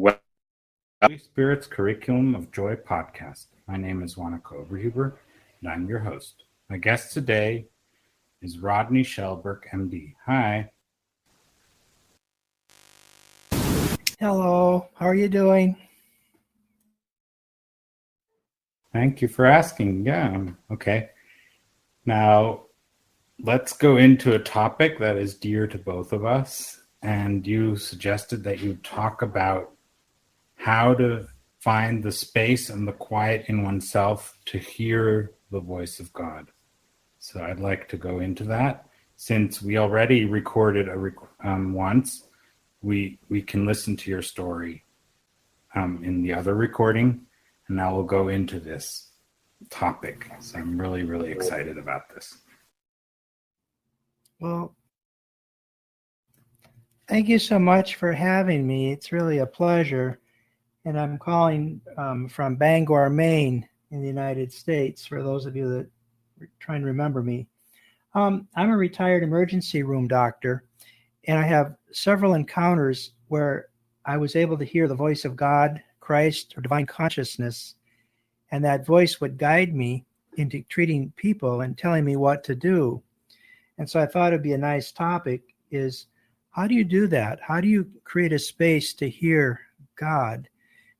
Holy Spirit's Curriculum of Joy podcast. My name is Wanako Overhuber, and I'm your host. My guest today is Rod Chelberg MD. Hi. Hello, how are you doing? Thank you for asking. Yeah, okay. Now, let's go into a topic that is dear to both of us. And you suggested that you talk about how to find the space and the quiet in oneself to hear the voice of God. So I'd like to go into that. Since we already recorded once, we can listen to your story in the other recording, and now we'll go into this topic. So I'm really, really excited about this. Well, thank you so much for having me. It's really a pleasure. And I'm calling from Bangor, Maine, in the United States, for those of you that are trying to remember me. I'm a retired emergency room doctor, and I have several encounters where I was able to hear the voice of God, Christ, or divine consciousness, and that voice would guide me into treating people and telling me what to do. And so I thought it'd be a nice topic is, how do you do that? How do you create a space to hear God?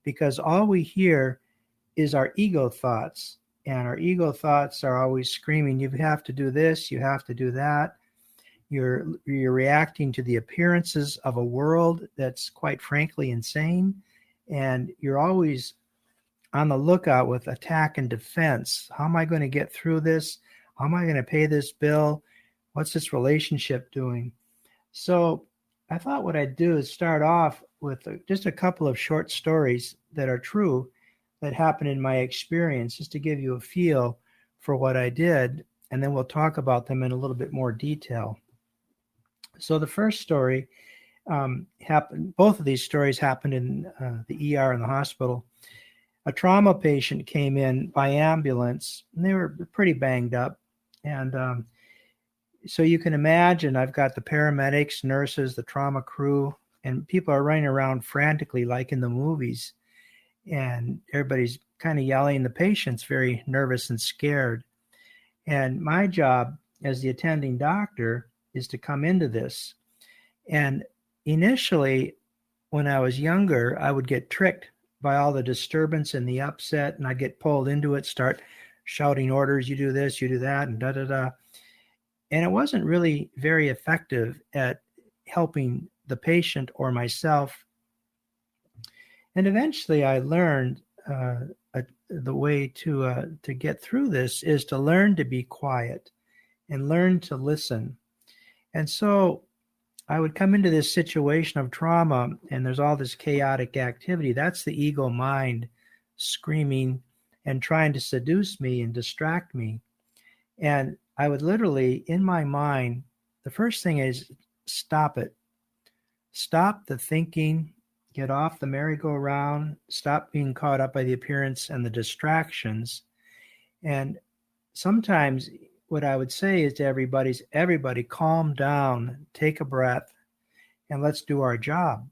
Because all we hear is our ego thoughts, and our ego thoughts are always screaming, you have to do this, you have to do that. You're reacting to the appearances of a world that's quite frankly insane, and you're always on the lookout with attack and defense. How am I going to get through this? How am I going to pay this bill? What's this relationship doing? So I thought what I'd do is start off with just a couple of short stories that are true, that happened in my experience, just to give you a feel for what I did, and then we'll talk about them in a little bit more detail. So the first story happened, both of these stories happened in the ER in the hospital. A trauma patient came in by ambulance, and they were pretty banged up. And so you can imagine, I've got the paramedics, nurses, the trauma crew, and people are running around frantically like in the movies. And everybody's kind of yelling. The patient's very nervous and scared. And my job as the attending doctor is to come into this. And initially, when I was younger, I would get tricked by all the disturbance and the upset, and I'd get pulled into it, start shouting orders, you do this, you do that, and da-da-da. And it wasn't really very effective at helping the patient or myself. And eventually I learned the way to get through this is to learn to be quiet and learn to listen. And so I would come into this situation of trauma, and there's all this chaotic activity. That's the ego mind screaming and trying to seduce me and distract me. And I would literally, in my mind, the first thing is stop it. Stop the thinking, get off the merry-go-round, stop being caught up by the appearance and the distractions. And sometimes what I would say is to everybody calm down, take a breath, and let's do our job.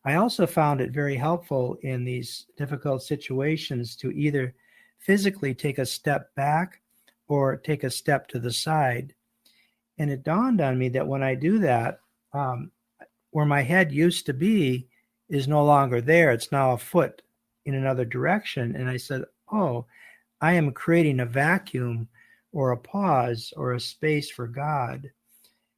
I also found it very helpful in these difficult situations to either physically take a step back or take a step to the side. And it dawned on me that when I do that, where my head used to be is no longer there. It's now a foot in another direction. And I said, oh, I am creating a vacuum or a pause or a space for God.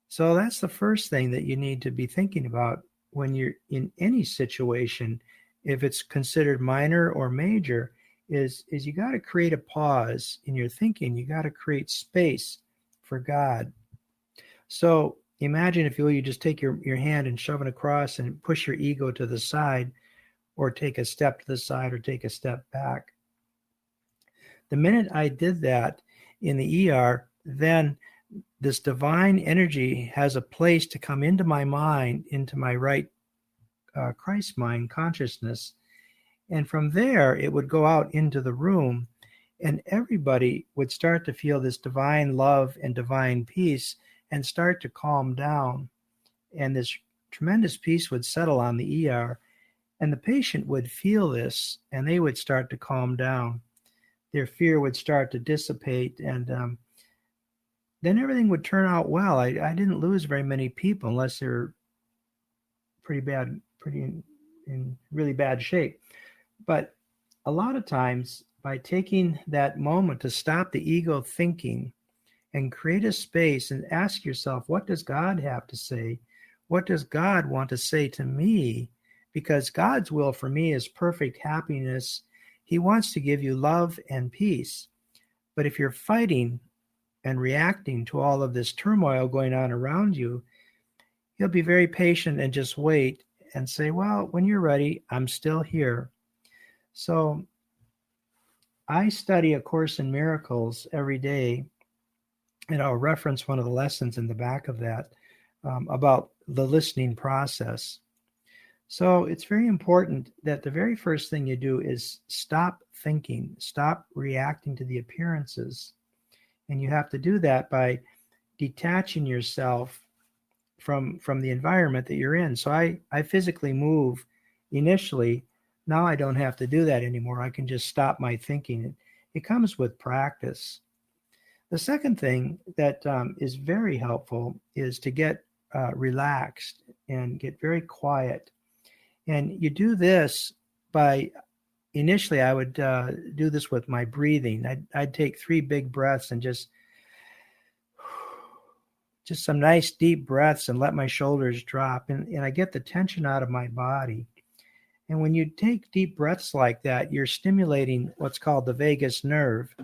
So that's the first thing that you need to be thinking about when you're in any situation, if it's considered minor or major, is you got to create a pause in your thinking. You got to create space for God. So imagine, if you just take your hand and shove it across and push your ego to the side, or take a step to the side, or take a step back. The minute I did that in the ER, then this divine energy has a place to come into my mind, into my right Christ mind consciousness. And from there, it would go out into the room, and everybody would start to feel this divine love and divine peace and start to calm down. And this tremendous peace would settle on the ER. And the patient would feel this, and they would start to calm down. Their fear would start to dissipate, and then everything would turn out well. I didn't lose very many people unless they're pretty in really bad shape. But a lot of times, by taking that moment to stop the ego thinking and create a space and ask yourself, what does God have to say? What does God want to say to me? Because God's will for me is perfect happiness. He wants to give you love and peace. But if you're fighting and reacting to all of this turmoil going on around you, you'll be very patient and just wait and say, well, when you're ready, I'm still here. So I study A Course in Miracles every day, and I'll reference one of the lessons in the back of that about the listening process. So it's very important that the very first thing you do is stop thinking, stop reacting to the appearances. And you have to do that by detaching yourself from the environment that you're in. So I physically move initially. Now I don't have to do that anymore. I can just stop my thinking. It comes with practice. The second thing that is very helpful is to get relaxed and get very quiet. And you do this by, initially I would do this with my breathing. I'd take 3 big breaths and just some nice deep breaths and let my shoulders drop. And I get the tension out of my body. And when you take deep breaths like that, you're stimulating what's called the vagus nerve.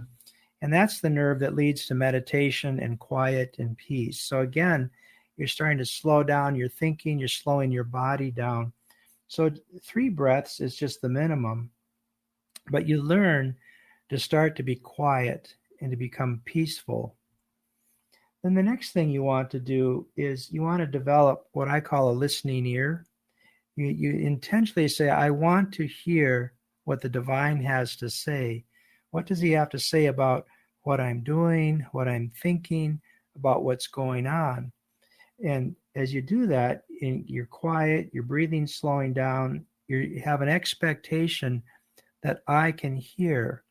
And that's the nerve that leads to meditation and quiet and peace. So again, you're starting to slow down your thinking, you're slowing your body down. So 3 breaths is just the minimum. But you learn to start to be quiet and to become peaceful. Then the next thing you want to do is you want to develop what I call a listening ear. You intentionally say, I want to hear what the divine has to say. What does he have to say about what I'm doing, what I'm thinking, about what's going on? And as you do that, you're quiet, your breathing's slowing down, you have an expectation that I can hear.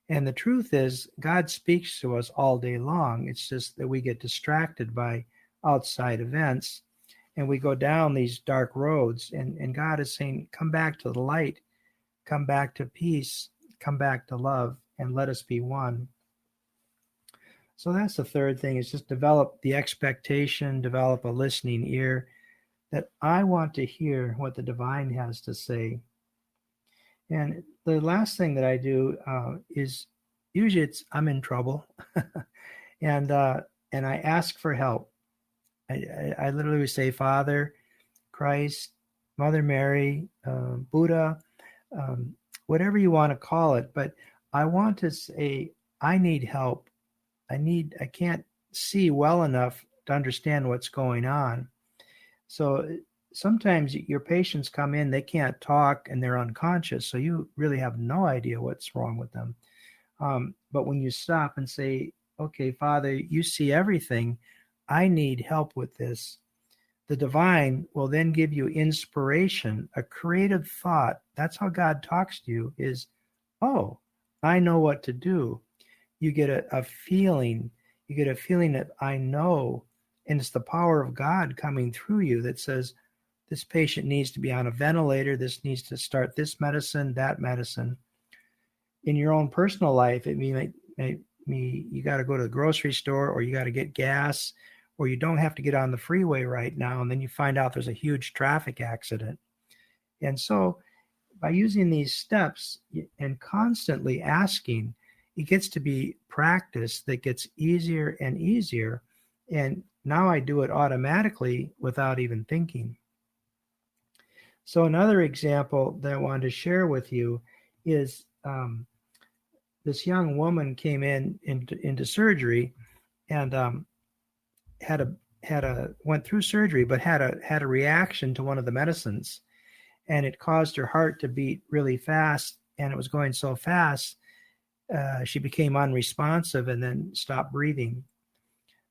And the truth is, God speaks to us all day long. It's just that we get distracted by outside events and we go down these dark roads. And God is saying, come back to the light, come back to peace, come back to love, and let us be one. So that's the third thing, is just develop the expectation, develop a listening ear, that I want to hear what the divine has to say. And the last thing that I do is usually I'm in trouble, and I ask for help. I literally say, Father, Christ, Mother Mary, Buddha, whatever you want to call it, but I want to say, I need help. I can't see well enough to understand what's going on. So sometimes your patients come in, they can't talk and they're unconscious. So you really have no idea what's wrong with them. But when you stop and say, okay, Father, you see everything. I need help with this. The divine will then give you inspiration, a creative thought. That's how God talks to you, is, oh, I know what to do. You get a feeling. You get a feeling that I know. And it's the power of God coming through you that says, this patient needs to be on a ventilator. This needs to start this medicine, that medicine. In your own personal life, it may you got to go to the grocery store, or you got to get gas, or you don't have to get on the freeway right now. And then you find out there's a huge traffic accident. And so by using these steps and constantly asking, it gets to be practice that gets easier and easier. And now I do it automatically without even thinking. So another example that I wanted to share with you is this young woman came into surgery and went through surgery, but had a reaction to one of the medicines, and it caused her heart to beat really fast, and it was going so fast she became unresponsive and then stopped breathing.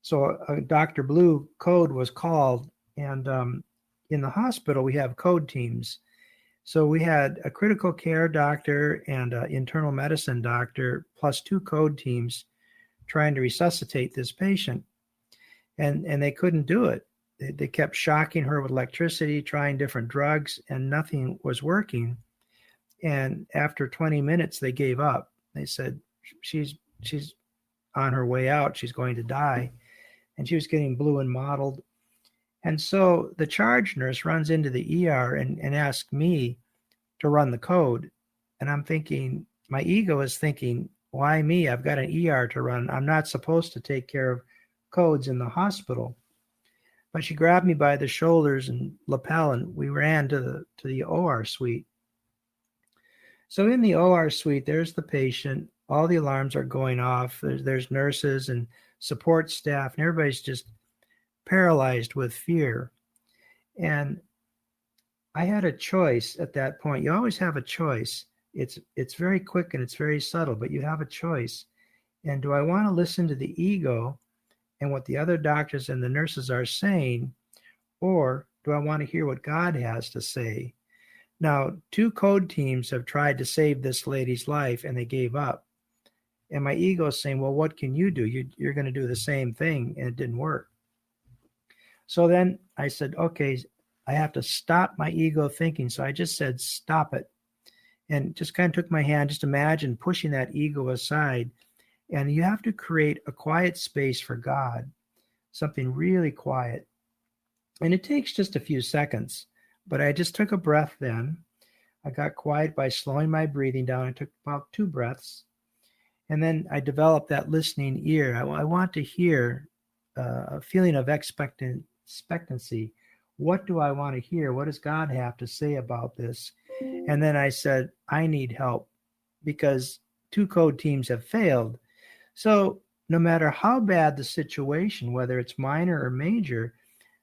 So a Dr. Blue code was called, and in the hospital we have code teams. So we had a critical care doctor and an internal medicine doctor plus 2 code teams trying to resuscitate this patient. And they couldn't do it. They kept shocking her with electricity, trying different drugs, and nothing was working. And after 20 minutes, they gave up. They said, she's on her way out. She's going to die. And she was getting blue and mottled. And so the charge nurse runs into the ER and asks me to run the code. And I'm thinking, my ego is thinking, why me? I've got an ER to run. I'm not supposed to take care of codes in the hospital. But she grabbed me by the shoulders and lapel, and we ran to the OR suite. So in the OR suite, there's the patient. All the alarms are going off. There's nurses and support staff, and everybody's just paralyzed with fear. And I had a choice at that point. You always have a choice. It's very quick and it's very subtle, but you have a choice. And do I want to listen to the ego and what the other doctors and the nurses are saying, or do I want to hear what God has to say? Now, 2 code teams have tried to save this lady's life and they gave up. And my ego is saying, well, what can you do? You're going to do the same thing, and it didn't work. So then I said, okay, I have to stop my ego thinking. So I just said, stop it. And just kind of took my hand, just imagine pushing that ego aside. And you have to create a quiet space for God, something really quiet. And it takes just a few seconds. But I just took a breath then. I got quiet by slowing my breathing down. I took about 2 breaths. And then I developed that listening ear. I want to hear a feeling of expectancy. What do I want to hear? What does God have to say about this? And then I said, I need help because 2 code teams have failed. So no matter how bad the situation, whether it's minor or major,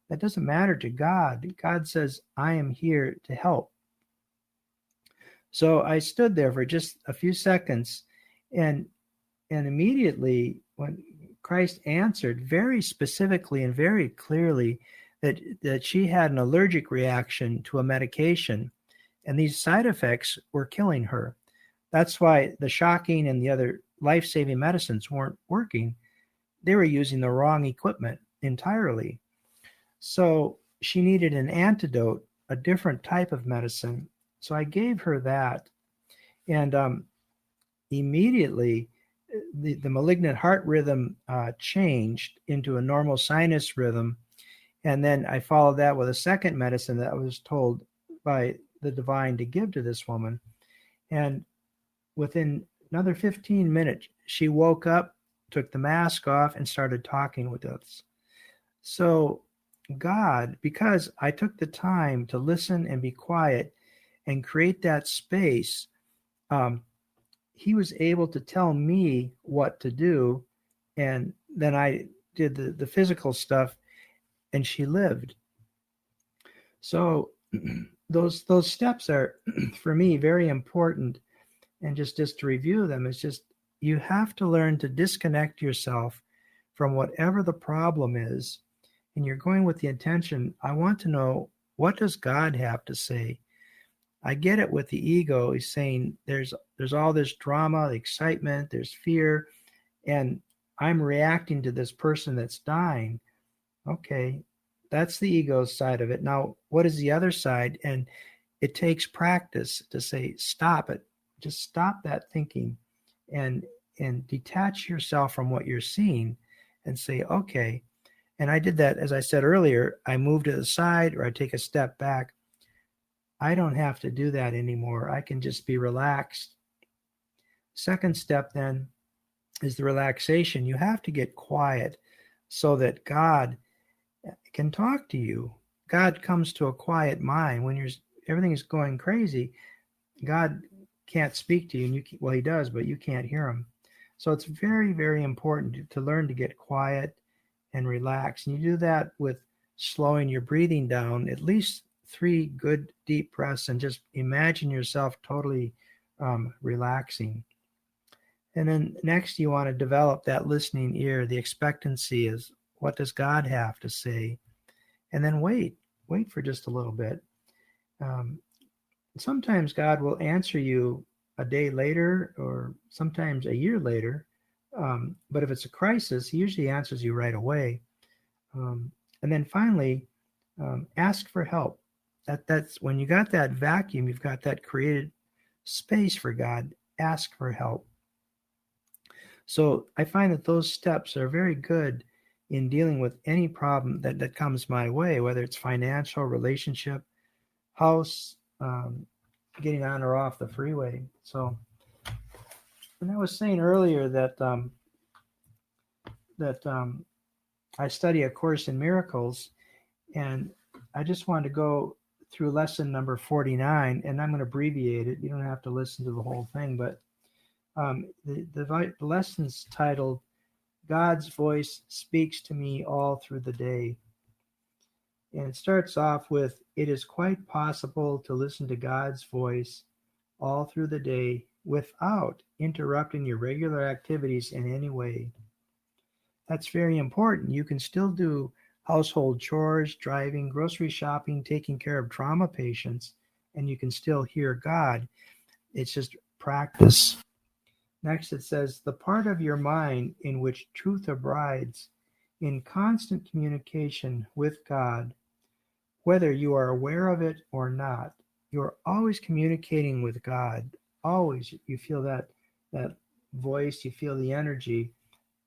that doesn't matter to God. God says, I am here to help. So I stood there for just a few seconds, and immediately when Christ answered very specifically and very clearly that she had an allergic reaction to a medication, and these side effects were killing her. That's why the shocking and the other life-saving medicines weren't working. They were using the wrong equipment entirely. So she needed an antidote, a different type of medicine. So I gave her that. And immediately, the malignant heart rhythm changed into a normal sinus rhythm. And then I followed that with a second medicine that I was told by the divine to give to this woman. And within another 15 minutes, she woke up, took the mask off, and started talking with us. So God, because I took the time to listen and be quiet and create that space, he was able to tell me what to do. And then I did the physical stuff, and she lived. So those steps are, for me, very important. And just to review them, it's just you have to learn to disconnect yourself from whatever the problem is. And you're going with the intention, I want to know, what does God have to say? I get it with the ego. He's saying there's all this drama, excitement, there's fear, and I'm reacting to this person that's dying. Okay, that's the ego side of it. Now, what is the other side? And it takes practice to say, stop it. Just stop that thinking and detach yourself from what you're seeing and say, okay. And I did that, as I said earlier, I move to the side or I take a step back. I don't have to do that anymore. I can just be relaxed. Second step then is the relaxation. You have to get quiet so that God can talk to you. God comes to a quiet mind. When everything is going crazy, God can't speak to you. And well, he does, but you can't hear him. So it's very, very important to learn to get quiet and relax. And you do that with slowing your breathing down, at least 3 good deep breaths, and just imagine yourself totally relaxing. And then next, you want to develop that listening ear. The expectancy is, what does God have to say? And then wait for just a little bit. Sometimes God will answer you a day later or sometimes a year later. But if it's a crisis, he usually answers you right away. Um, and then finally, ask for help. That's when you got that vacuum, you've got that created space for God. Ask for help. So I find that those steps are very good in dealing with any problem that comes my way, whether it's financial, relationship, house, getting on or off the freeway. So, and I was saying earlier that I study A Course in Miracles, and I just wanted to go through lesson number 49, and I'm going to abbreviate it. You don't have to listen to the whole thing, but the lesson's titled God's Voice Speaks to Me All Through the Day. And it starts off with, it is quite possible to listen to God's voice all through the day without interrupting your regular activities in any way. That's very important. You can still do household chores, driving, grocery shopping, taking care of trauma patients, and you can still hear God. It's just practice. Next, it says, the part of your mind in which truth abides in constant communication with God, whether you are aware of it or not, you're always communicating with God. Always, you feel that voice, you feel the energy.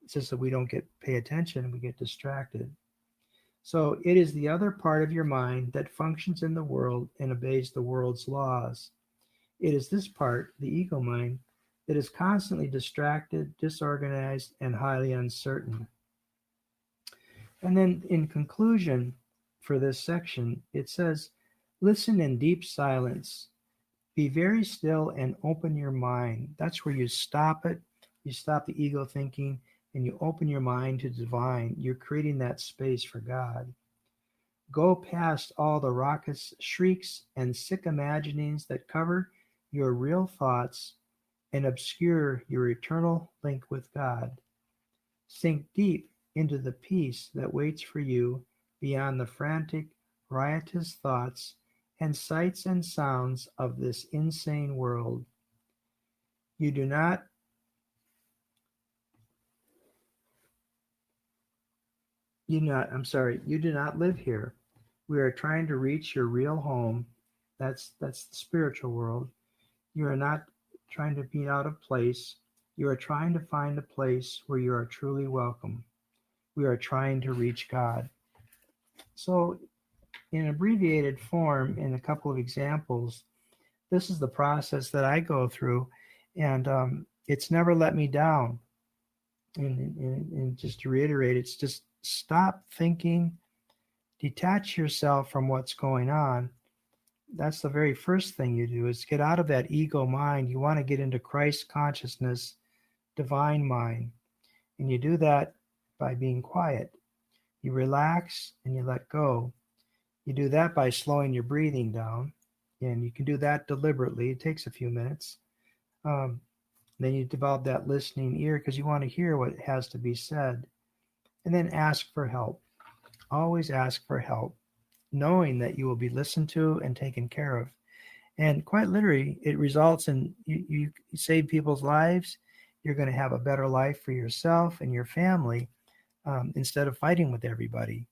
It's just that we don't pay attention, we get distracted. So it is the other part of your mind that functions in the world and obeys the world's laws. It is this part, the ego mind, that is constantly distracted, disorganized, and highly uncertain. And then in conclusion for this section, it says, listen in deep silence. Be very still and open your mind. That's where you stop it. You stop the ego thinking and you open your mind to divine. You're creating that space for God. Go past all the raucous shrieks and sick imaginings that cover your real thoughts and obscure your eternal link with God. Sink deep into the peace that waits for you beyond the frantic, riotous thoughts and sights and sounds of this insane world. You do not you do not live here. We are trying to reach your real home. That's the spiritual world. You are not trying to be out of place. You are trying to find a place where you are truly welcome. We are trying to reach God. So, in abbreviated form, in a couple of examples, this is the process that I go through, and it's never let me down. And just to reiterate, it's just stop thinking, detach yourself from what's going on. That's the very first thing you do, is get out of that ego mind. You want to get into Christ consciousness, divine mind. And you do that by being quiet. You relax and you let go. You do that by slowing your breathing down. And you can do that deliberately. It takes a few minutes. Then you develop that listening ear because you want to hear what has to be said. And then ask for help. Always ask for help, knowing that you will be listened to and taken care of. And quite literally, it results in you save people's lives. You're going to have a better life for yourself and your family instead of fighting with everybody.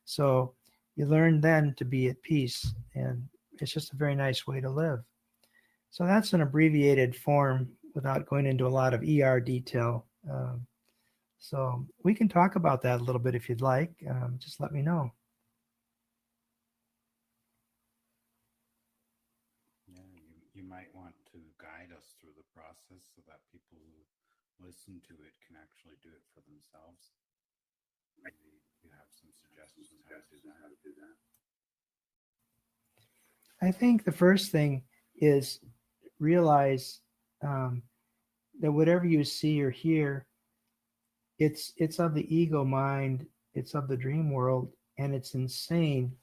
So you learn then to be at peace, and it's just a very nice way to live. So that's an abbreviated form without going into a lot of ER detail. So we can talk about that a little bit if you'd like. Just let me know. Yeah, you might want to guide us through the process so that people who listen to it can actually do it for themselves. Maybe you have some suggestions how to do that. I think the first thing is realize that whatever you see or hear, it's of the ego mind, it's of the dream world, and it's insane,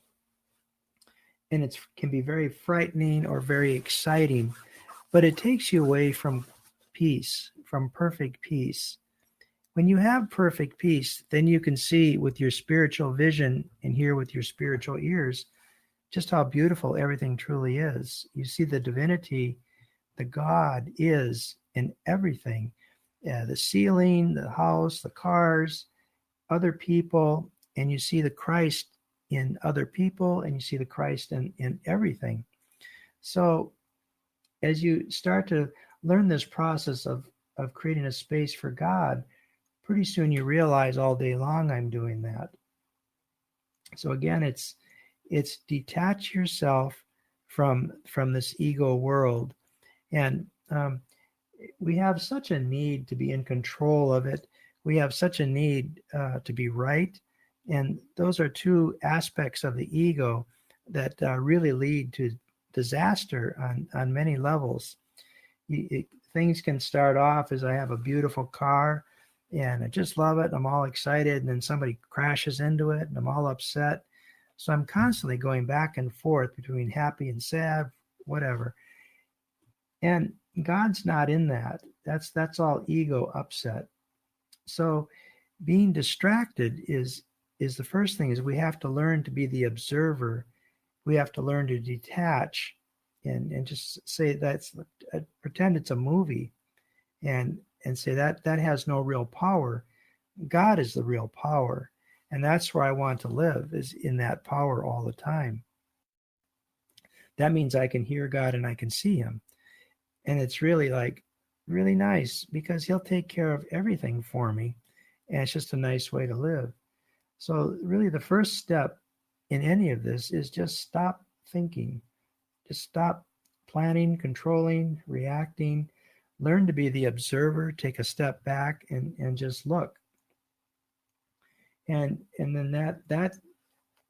and it can be very frightening or very exciting, but it takes you away from peace, from perfect peace. When you have perfect peace, then you can see with your spiritual vision and hear with your spiritual ears just how beautiful everything truly is. You see the divinity, the God is in everything. The ceiling, the house, the cars, other people, and you see the Christ in other people, and you see the Christ in everything. So as you start to learn this process of creating a space for God, pretty soon you realize all day long I'm doing that. So again, it's detach yourself from this ego world, and we have such a need to be in control of it. We have such a need to be right, and those are two aspects of the ego that really lead to disaster on many levels. Things can start off as I have a beautiful car and I just love it and I'm all excited, and then somebody crashes into it and I'm all upset. So I'm constantly going back and forth between happy and sad, whatever. And God's not in that. That's all ego upset. So being distracted is the first thing. Is we have to learn to be the observer. We have to learn to detach and just say that's pretend it's a movie, and say that has no real power. God is the real power, and that's where I want to live, is in that power all the time. That means I can hear God and I can see him. And it's really really nice because he'll take care of everything for me. And it's just a nice way to live. So really the first step in any of this is just stop thinking. Just stop planning, controlling, reacting. Learn to be the observer, take a step back and just look. And then that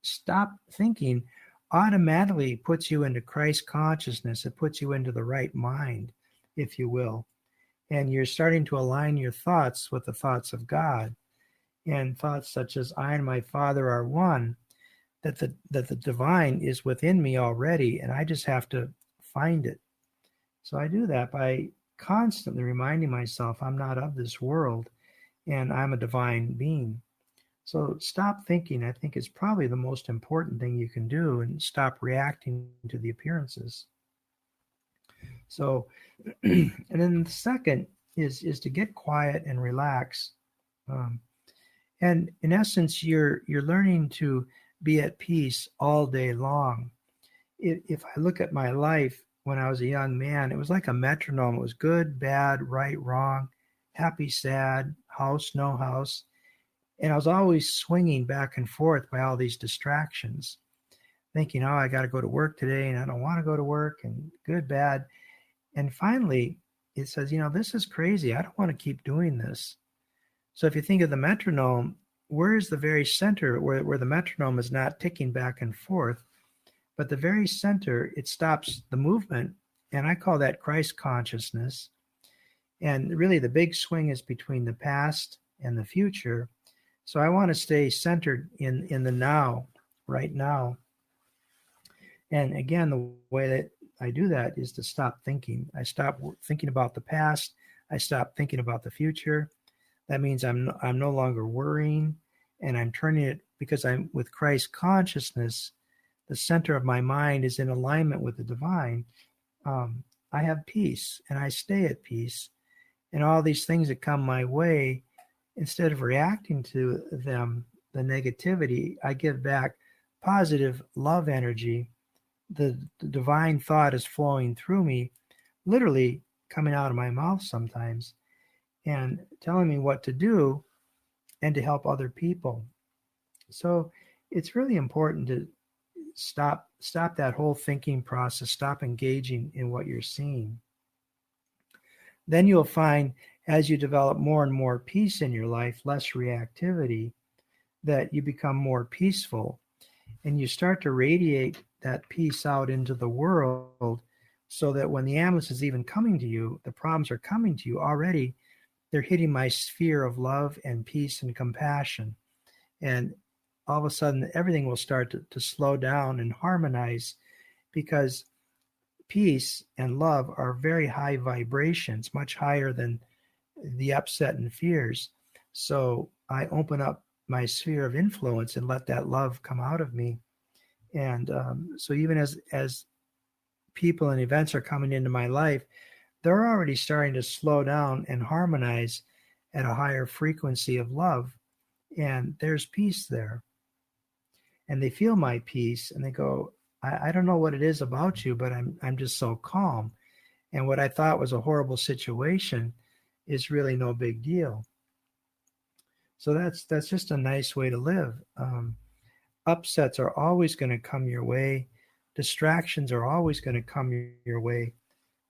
stop thinking automatically puts you into Christ consciousness. It puts you into the right mind, if you will. And you're starting to align your thoughts with the thoughts of God. And thoughts such as I and my Father are one, that the divine is within me already, and I just have to find it. So I do that by constantly reminding myself I'm not of this world and I'm a divine being. So stop thinking, I think, is probably the most important thing you can do, and stop reacting to the appearances. So, and then the second is to get quiet and relax. And in essence, you're learning to be at peace all day long. If I look at my life when I was a young man, it was like a metronome. It was good, bad, right, wrong, happy, sad, house, no house. And I was always swinging back and forth by all these distractions, thinking, oh, I got to go to work today and I don't want to go to work, and good, bad. And finally, it says, this is crazy. I don't want to keep doing this. So if you think of the metronome, where is the very center where the metronome is not ticking back and forth, but the very center, it stops the movement. And I call that Christ consciousness. And really the big swing is between the past and the future. So I want to stay centered in the now, right now. And again, the way that I do that is to stop thinking. I stop thinking about the past. I stop thinking about the future. That means I'm no longer worrying, and I'm turning it, because I'm with Christ consciousness. The center of my mind is in alignment with the divine. I have peace, and I stay at peace. And all these things that come my way, instead of reacting to them, the negativity, I give back positive love energy. The divine thought is flowing through me, literally coming out of my mouth sometimes, and telling me what to do and to help other people. So it's really important to stop that whole thinking process, stop engaging in what you're seeing. Then you'll find, as you develop more and more peace in your life, less reactivity, that you become more peaceful, and you start to radiate that peace out into the world, so that when the ambulance is even coming to you, the problems are coming to you already, they're hitting my sphere of love and peace and compassion. And all of a sudden, everything will start to slow down and harmonize, because peace and love are very high vibrations, much higher than the upset and fears. So I open up my sphere of influence and let that love come out of me. And so even as people and events are coming into my life, they're already starting to slow down and harmonize at a higher frequency of love. And there's peace there. And they feel my peace and they go, I don't know what it is about you, but I'm just so calm. And what I thought was a horrible situation is really no big deal. So that's just a nice way to live. Upsets are always going to come your way. Distractions are always going to come your way.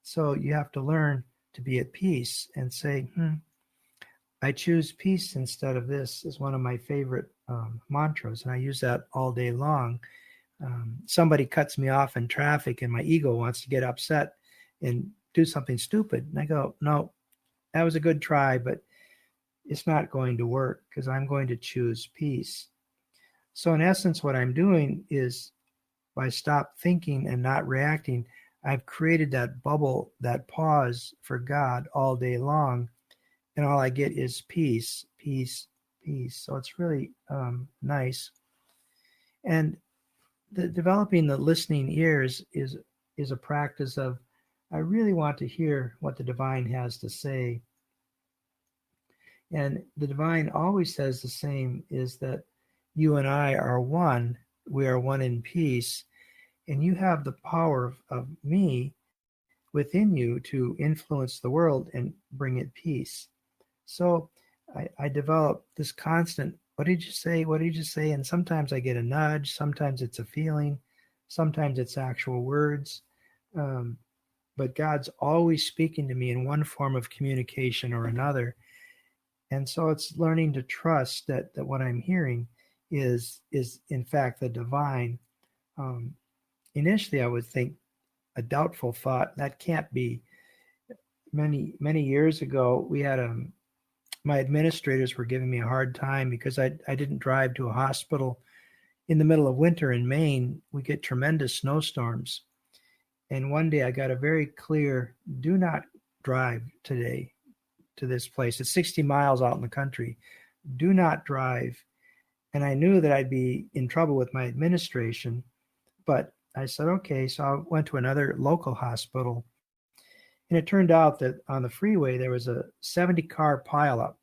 So you have to learn to be at peace and say, I choose peace instead of this is one of my favorite mantras. And I use that all day long. Somebody cuts me off in traffic and my ego wants to get upset and do something stupid. And I go, no, that was a good try, but it's not going to work because I'm going to choose peace. So in essence, what I'm doing is by stop thinking and not reacting, I've created that bubble, that pause for God all day long. And all I get is peace, peace, peace. So it's really nice. And developing the listening ears is a practice of I really want to hear what the divine has to say. And the divine always says the same, is that you and I are one. We are one in peace. And you have the power of me within you to influence the world and bring it peace. So I develop this constant, what did you say? What did you say? And sometimes I get a nudge. Sometimes it's a feeling. Sometimes it's actual words. But God's always speaking to me in one form of communication or another. And so it's learning to trust that what I'm hearing is in fact the divine. Initially, I would think a doubtful thought that can't be. Many years ago, we had my administrators were giving me a hard time because I didn't drive to a hospital in the middle of winter in Maine. We get tremendous snowstorms. And one day I got a very clear, do not drive today to this place. It's 60 miles out in the country. Do not drive. And I knew that I'd be in trouble with my administration, but I said, okay. So I went to another local hospital. And it turned out that on the freeway, there was a 70 car pileup.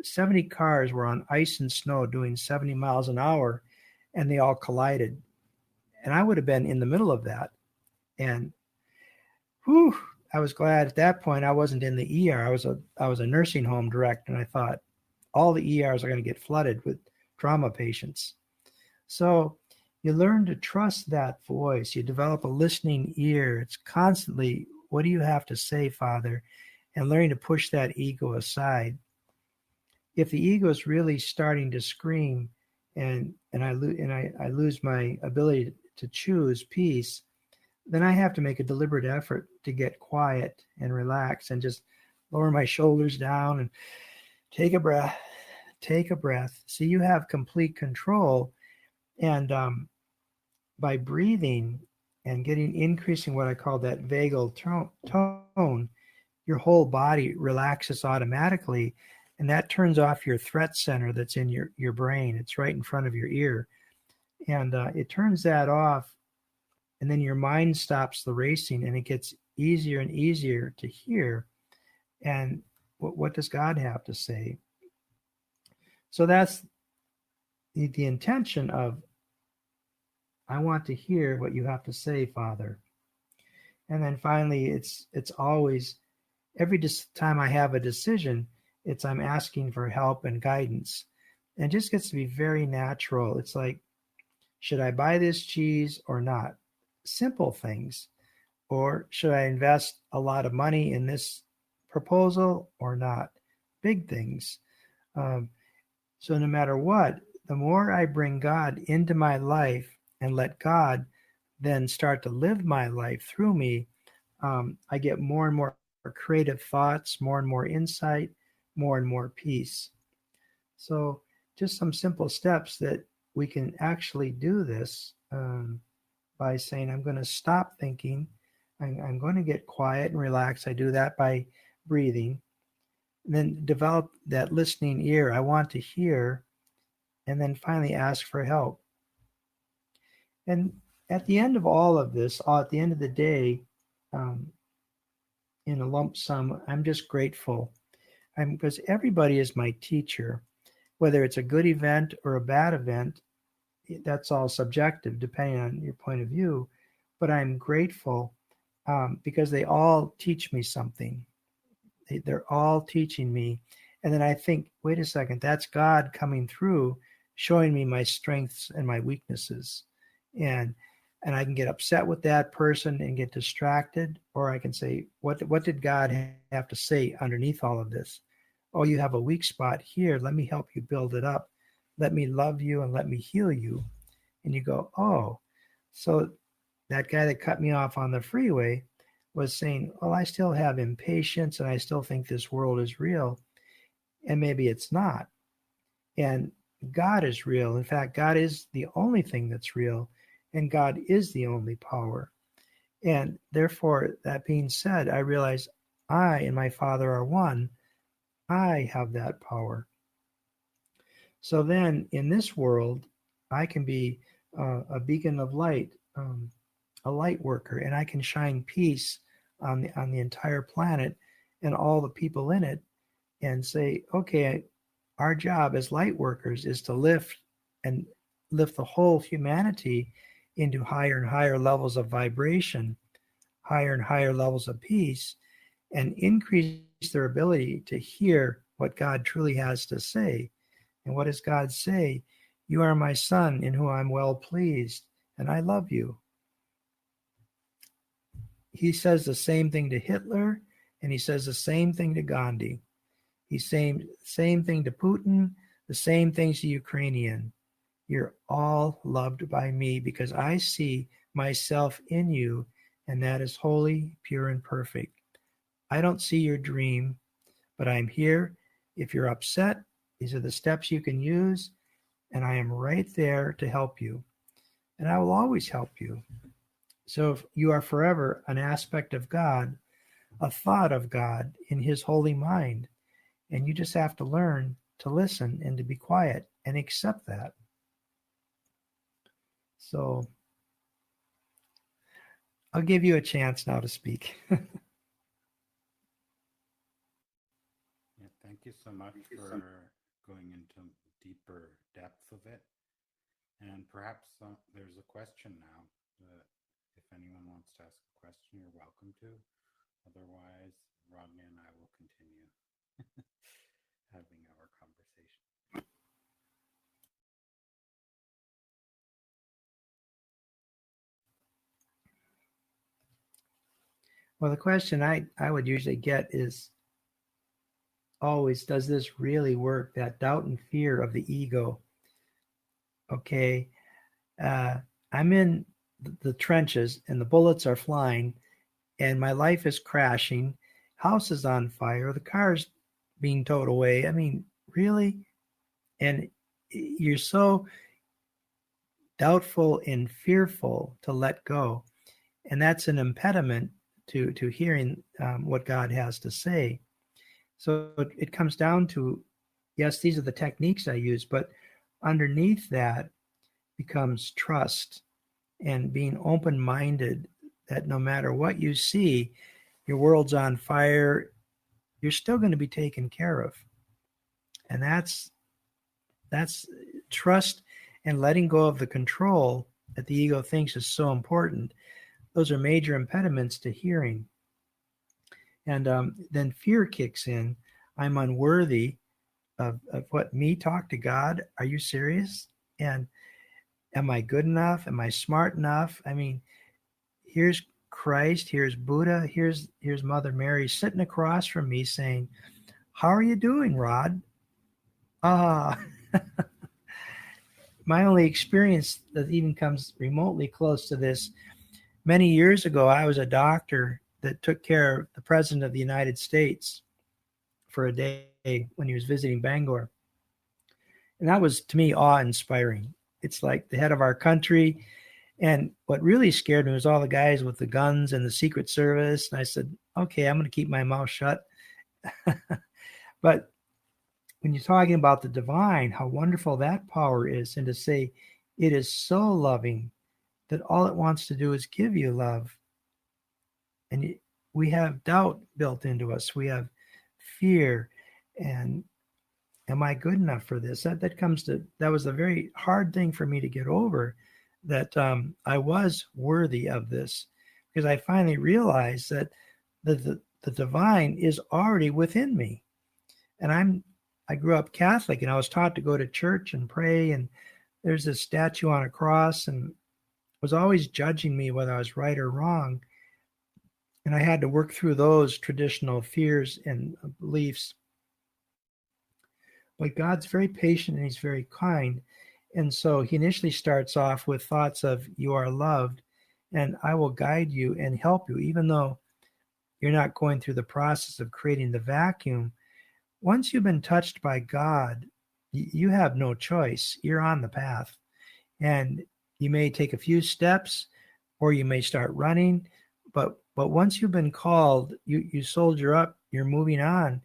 70 cars were on ice and snow doing 70 miles an hour, and they all collided. And I would have been in the middle of that. And whew, I was glad at that point I wasn't in the ER. I was a nursing home direct, and I thought all the ERs are going to get flooded with trauma patients. So you learn to trust that voice. You develop a listening ear. It's constantly, what do you have to say, Father? And learning to push that ego aside. If the ego is really starting to scream and I lose my ability to choose peace, then I have to make a deliberate effort to get quiet and relax and just lower my shoulders down and take a breath. Take a breath. See, you have complete control. And by breathing and increasing what I call that vagal tone, your whole body relaxes automatically. And that turns off your threat center that's in your brain. It's right in front of your ear. And it turns that off. And then your mind stops the racing and it gets easier and easier to hear. And what does God have to say? So that's the intention of, I want to hear what you have to say, Father. And then finally, it's always, every time I have a decision, I'm asking for help and guidance. And it just gets to be very natural. It's like, should I buy this cheese or not? Simple things. Or should I invest a lot of money in this proposal or not? Big things. So no matter what, the more I bring God into my life and let God then start to live my life through me, I get more and more creative thoughts, more and more insight, more and more peace. So just some simple steps that we can actually do this by saying, I'm going to stop thinking. I'm going to get quiet and relax. I do that by breathing. And then develop that listening ear. I want to hear. And then finally ask for help. And at the end of all of this, at the end of the day, um, in a lump sum, I'm just grateful. Because everybody is my teacher, whether it's a good event or a bad event. That's all subjective depending on your point of view. But I'm grateful because they all teach me something. They're all teaching me. And then I think, wait a second, that's God coming through, showing me my strengths and my weaknesses. And and I can get upset with that person and get distracted, or I can say, what did God have to say underneath all of this? Oh, you have a weak spot here. Let me help you build it up. Let me love you and let me heal you. And you go, oh, so that guy that cut me off on the freeway was saying, well, I still have impatience and I still think this world is real. And maybe it's not. And God is real. In fact, God is the only thing that's real, and God is the only power. And therefore, that being said, I realize I and my Father are one. I have that power. So then in this world, I can be a beacon of light, a light worker, and I can shine peace on the entire planet and all the people in it, and say, okay, our job as light workers is to and lift the whole humanity into higher and higher levels of vibration, higher and higher levels of peace, and increase their ability to hear what God truly has to say. And what does God say? You are my son in whom I'm well pleased, and I love you. He says the same thing to Hitler, and he says the same thing to Gandhi. He's saying same thing to Putin, the same things to Ukrainian. You're all loved by me because I see myself in you, and that is holy, pure, and perfect. I don't see your dream, but I'm here. If you're upset, these are the steps you can use, and I am right there to help you. And I will always help you. So if you are forever an aspect of God, a thought of God in his holy mind, and you just have to learn to listen and to be quiet and accept that. So I'll give you a chance now to speak. Yeah, thank you so much for going into deeper depth of it. And perhaps there's a question now that if anyone wants to ask a question, you're welcome to. Otherwise, Rodney and I will continue having our conversation. Well, the question I would usually get is always, does this really work? That doubt and fear of the ego. Okay, uh, I'm in the trenches and the bullets are flying and my life is crashing. House is on fire. The car's being towed away. I mean, really? And you're so doubtful and fearful to let go. And that's an impediment to hearing what God has to say. So it comes down to, yes, these are the techniques I use, but underneath that becomes trust and being open-minded that no matter what you see, your world's on fire, you're still going to be taken care of. And that's trust and letting go of the control that the ego thinks is so important. Those are major impediments to hearing. And then fear kicks in. I'm unworthy of what, me talk to God? Are you serious? And am I good enough? Am I smart enough? I mean, here's Christ, here's Buddha, here's Mother Mary sitting across from me saying, how are you doing, Rod? Ah, my only experience that even comes remotely close to this, many years ago, I was a doctor that took care of the President of the United States for a day when he was visiting Bangor. And that was, to me, awe inspiring. It's like the head of our country. And what really scared me was all the guys with the guns and the Secret Service. And I said, okay, I'm going to keep my mouth shut. But when you're talking about the divine, how wonderful that power is, and to say it is so loving that all it wants to do is give you love. And we have doubt built into us. We have fear and am I good enough for this? That was a very hard thing for me to get over, that I was worthy of this, because I finally realized that the divine is already within me. And I grew up Catholic, and I was taught to go to church and pray, and there's this statue on a cross, and was always judging me whether I was right or wrong. And I had to work through those traditional fears and beliefs. But God's very patient and he's very kind. And so he initially starts off with thoughts of, you are loved, and I will guide you and help you, even though you're not going through the process of creating the vacuum. Once you've been touched by God, you have no choice. You're on the path. And you may take a few steps, or you may start running. But once you've been called, you soldier up, you're moving on.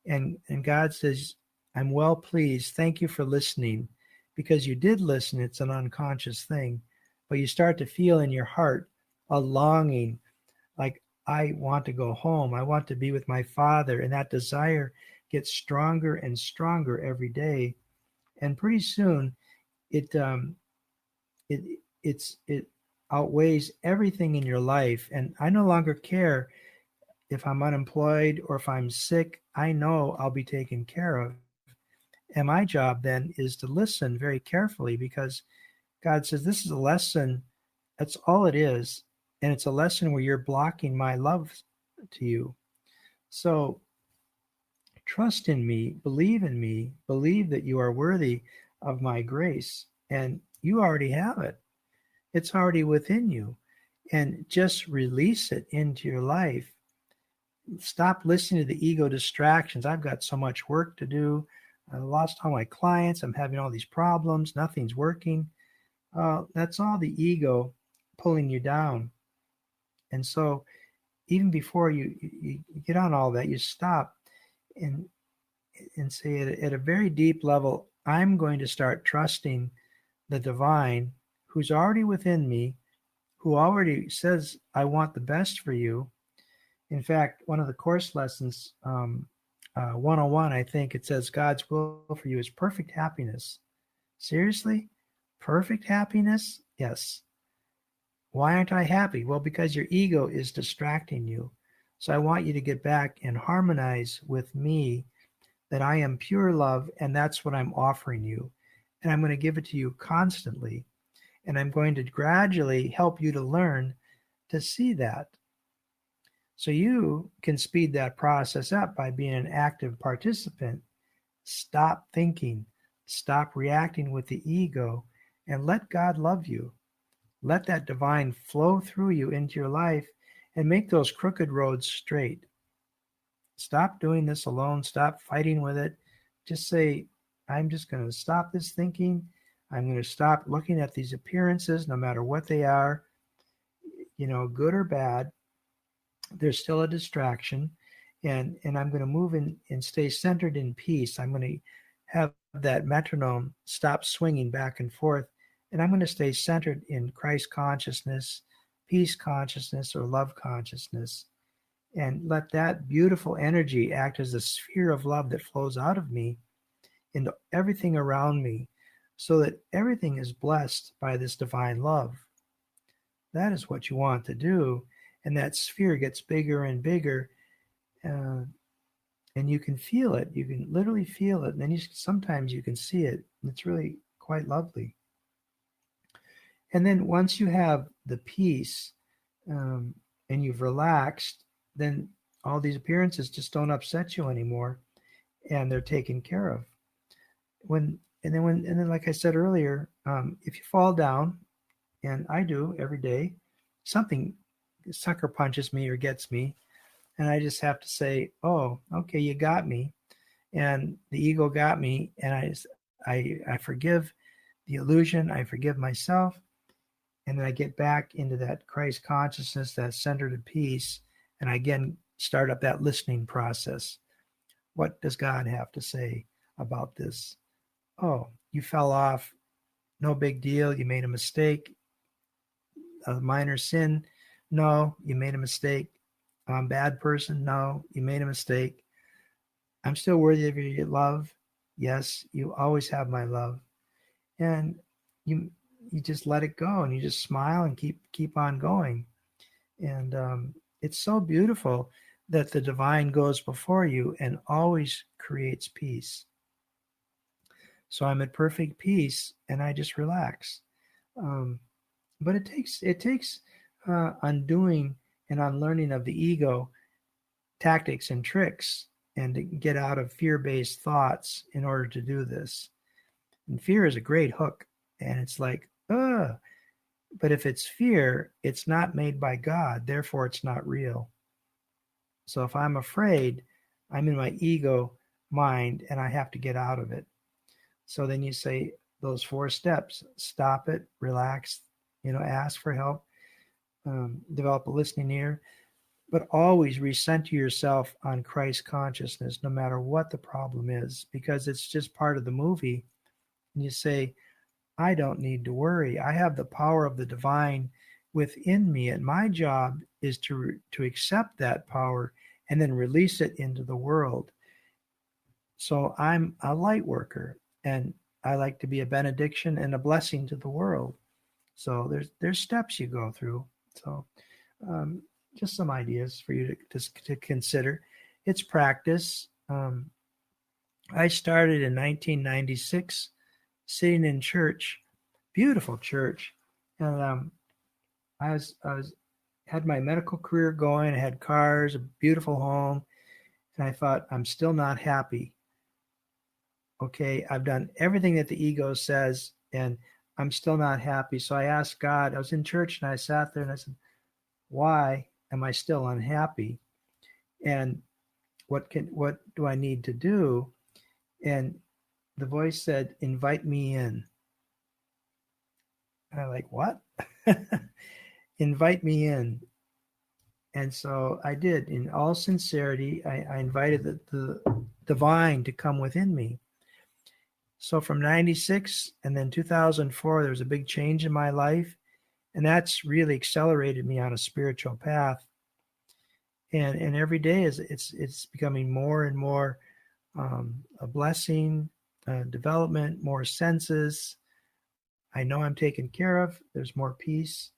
And God says, I'm well pleased. Thank you for listening. Because you did listen, it's an unconscious thing. But you start to feel in your heart a longing, like, I want to go home. I want to be with my Father. And that desire gets stronger and stronger every day. And pretty soon, it outweighs everything in your life. And I no longer care if I'm unemployed or if I'm sick. I know I'll be taken care of. And my job then is to listen very carefully, because God says, this is a lesson. That's all it is. And it's a lesson where you're blocking my love to you. So trust in me, believe that you are worthy of my grace. And you already have it. It's already within you. And just release it into your life. Stop listening to the ego distractions. I've got so much work to do. I lost all my clients. I'm having all these problems. Nothing's working. That's all the ego pulling you down. And so even before you get on all that, you stop and say at a very deep level, I'm going to start trusting the divine who's already within me, who already says, I want the best for you. In fact, one of the course lessons, 101, I think it says, God's will for you is perfect happiness. Seriously? Perfect happiness? Yes. Why aren't I happy? Well, because your ego is distracting you. So I want you to get back and harmonize with me, that I am pure love, and that's what I'm offering you. And I'm going to give it to you constantly. And I'm going to gradually help you to learn to see that. So you can speed that process up by being an active participant. Stop thinking, stop reacting with the ego, and let God love you. Let that divine flow through you into your life and make those crooked roads straight. Stop doing this alone. Stop fighting with it. Just say, I'm just going to stop this thinking. I'm going to stop looking at these appearances, no matter what they are, good or bad. There's still a distraction, and I'm going to move in and stay centered in peace. I'm going to have that metronome stop swinging back and forth, and I'm going to stay centered in Christ consciousness, peace consciousness, or love consciousness, and let that beautiful energy act as a sphere of love that flows out of me into everything around me, so that everything is blessed by this divine love. That is what you want to do. And that sphere gets bigger and bigger, and you can feel it. You can literally feel it. And then sometimes you can see it. And it's really quite lovely. And then once you have the peace and you've relaxed, then all these appearances just don't upset you anymore, and they're taken care of. And then, like I said earlier, if you fall down, and I do every day, something sucker punches me or gets me, and I just have to say, oh, okay, you got me, and the ego got me, and I forgive the illusion, I forgive myself, and then I get back into that Christ consciousness, that centered in peace, and I again start up that listening process. What does God have to say about this? Oh, you fell off, no big deal, you made a mistake. a minor sin? No, you made a mistake. I'm a bad person? No, you made a mistake. I'm still worthy of your love. Yes, you always have my love. And you you just let it go and you just smile and keep on going. And it's so beautiful that the divine goes before you and always creates peace. So I'm at perfect peace and I just relax. Um, but it takes undoing and unlearning of the ego tactics and tricks and to get out of fear-based thoughts in order to do this. And fear is a great hook. And it's like, but if it's fear, it's not made by God, therefore it's not real. So if I'm afraid, I'm in my ego mind and I have to get out of it. So then you say those 4 steps: stop it, relax, ask for help, develop a listening ear, but always recenter yourself on Christ consciousness, no matter what the problem is, because it's just part of the movie. And you say, I don't need to worry. I have the power of the divine within me, and my job is to accept that power and then release it into the world. So I'm a light worker, and I like to be a benediction and a blessing to the world. So there's steps you go through. So um, just some ideas for you to consider. It's practice. I started in 1996, sitting in church, beautiful church, and I was had my medical career going. I had cars, a beautiful home, and I thought, I'm still not happy. Okay, I've done everything that the ego says, and I'm still not happy. So I asked God. I was in church and I sat there and I said, why am I still unhappy? And what do I need to do? And the voice said, invite me in. And I'm like, what? Invite me in. And so I did. In all sincerity, I invited the divine to come within me. So from 96 and then 2004, there was a big change in my life. And that's really accelerated me on a spiritual path. And every day it's becoming more and more a blessing, development, more senses. I know I'm taken care of. There's more peace.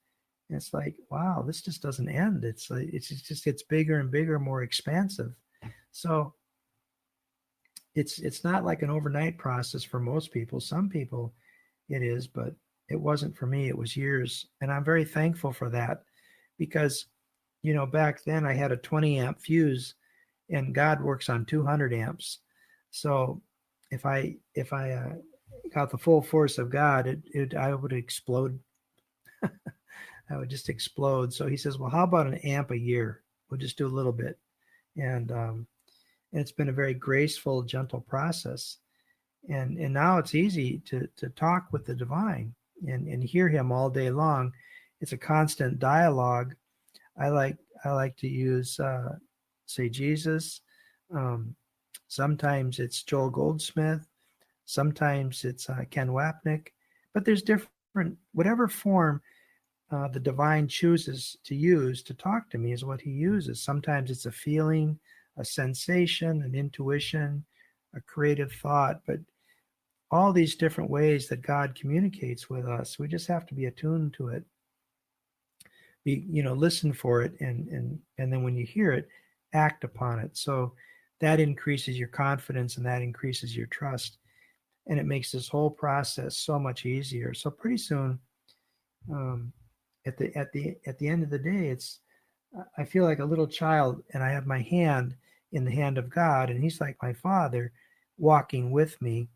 And it's like, wow, this just doesn't end. It's like it just gets bigger and bigger, more expansive. So it's not like an overnight process for most people. Some people it is, but it wasn't for me. It was years. And I'm very thankful for that because, back then I had a 20 amp fuse and God works on 200 amps. So if I got the full force of God, I would explode. I would just explode. So he says, well, how about an amp a year? We'll just do a little bit. And it's been a very graceful, gentle process. And now it's easy to talk with the divine and hear him all day long. It's a constant dialogue. I like to use say Jesus. Sometimes it's Joel Goldsmith. Sometimes it's Ken Wapnick. But there's different, whatever form the divine chooses to use to talk to me is what he uses. Sometimes it's a feeling, a sensation, an intuition, a creative thought, but all these different ways that God communicates with us, we just have to be attuned to it. Listen for it, and then when you hear it, act upon it. So that increases your confidence and that increases your trust, and it makes this whole process so much easier. So pretty soon, at the end of the day, I feel like a little child, and I have my hand in the hand of God, and He's like my Father, walking with me,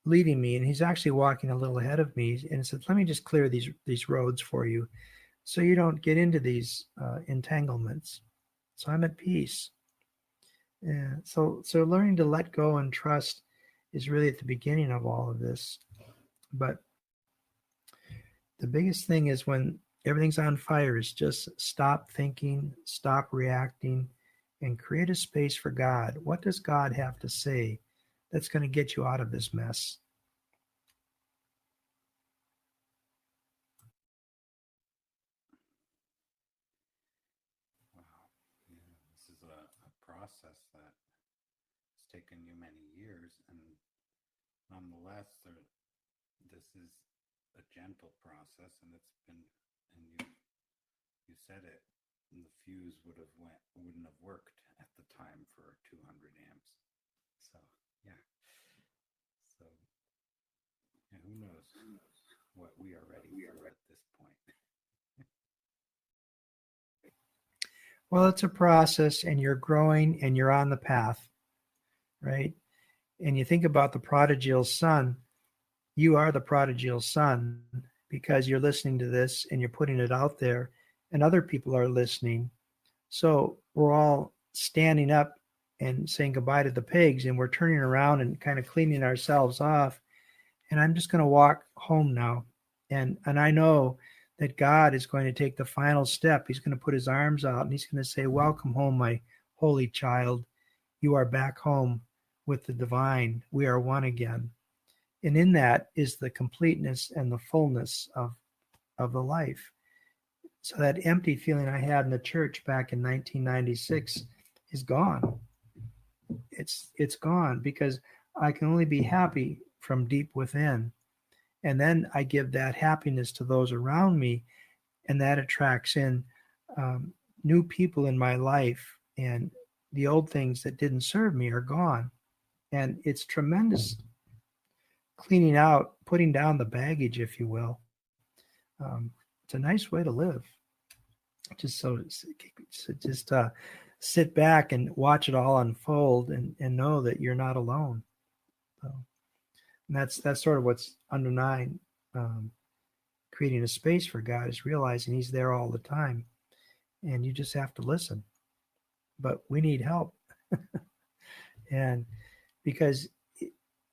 leading me, and He's actually walking a little ahead of me, and says, "Let me just clear these roads for you, so you don't get into these entanglements." So I'm at peace. Yeah. So learning to let go and trust is really at the beginning of all of this, but the biggest thing is when everything's on fire is just stop thinking, stop reacting, and create a space for God. What does God have to say that's going to get you out of this mess? is a process that has taken you many years, and nonetheless, this is a gentle process, and it's been, and you said it, and the fuse wouldn't have worked at the time for 200 amps. So yeah, so yeah, who knows what we are ready for at this point. Well, it's a process, and you're growing, and you're on the path, right? And you think about the prodigal son. You are the prodigal son because you're listening to this and you're putting it out there, and other people are listening. So we're all standing up and saying goodbye to the pigs, and we're turning around and kind of cleaning ourselves off. And I'm just going to walk home now. And I know that God is going to take the final step. He's going to put his arms out and he's going to say, "Welcome home, my holy child. You are back home with the divine. We are one again." And in that is the completeness and the fullness of the life. So that empty feeling I had in the church back in 1996 is gone. It's gone because I can only be happy from deep within. And then I give that happiness to those around me, and that attracts in new people in my life, and the old things that didn't serve me are gone. And it's tremendous cleaning out, putting down the baggage, if you will. It's a nice way to live. Just sit back and watch it all unfold, and know that you're not alone. So, and that's sort of what's underlying creating a space for God, is realizing he's there all the time, and you just have to listen. But we need help. And because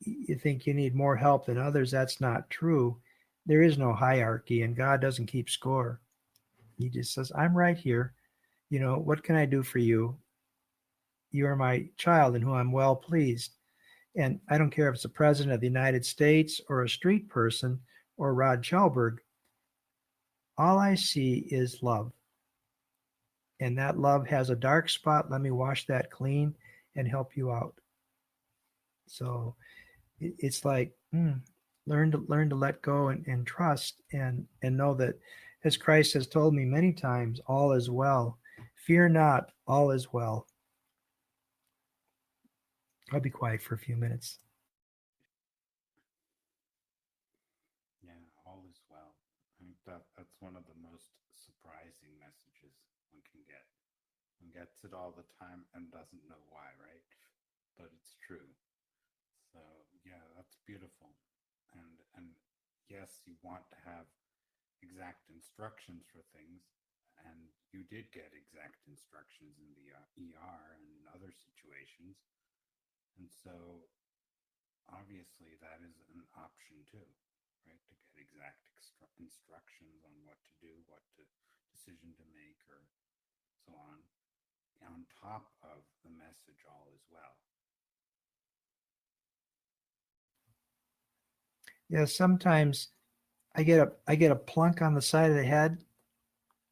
you think you need more help than others, that's not true. There is no hierarchy, and God doesn't keep score. He just says, "I'm right here. What can I do for you? You are my child in whom I'm well pleased." And I don't care if it's the president of the United States or a street person or Rod Chelberg. All I see is love. And that love has a dark spot. Let me wash that clean and help you out. So it's like, learn to let go and trust, and know that, as Christ has told me many times, all is well. Fear not, all is well. I'll be quiet for a few minutes. Yeah, all is well. I think that's one of the most surprising messages one can get. One gets it all the time and doesn't know why, right? But it's true. So yeah, that's beautiful. And yes, you want to have exact instructions for things, and you did get exact instructions in the ER and in other situations. And so obviously that is an option too, right? To get exact instructions on what to do, what decision to make, or so on top of the message, all is well. Yeah, sometimes I get a plunk on the side of the head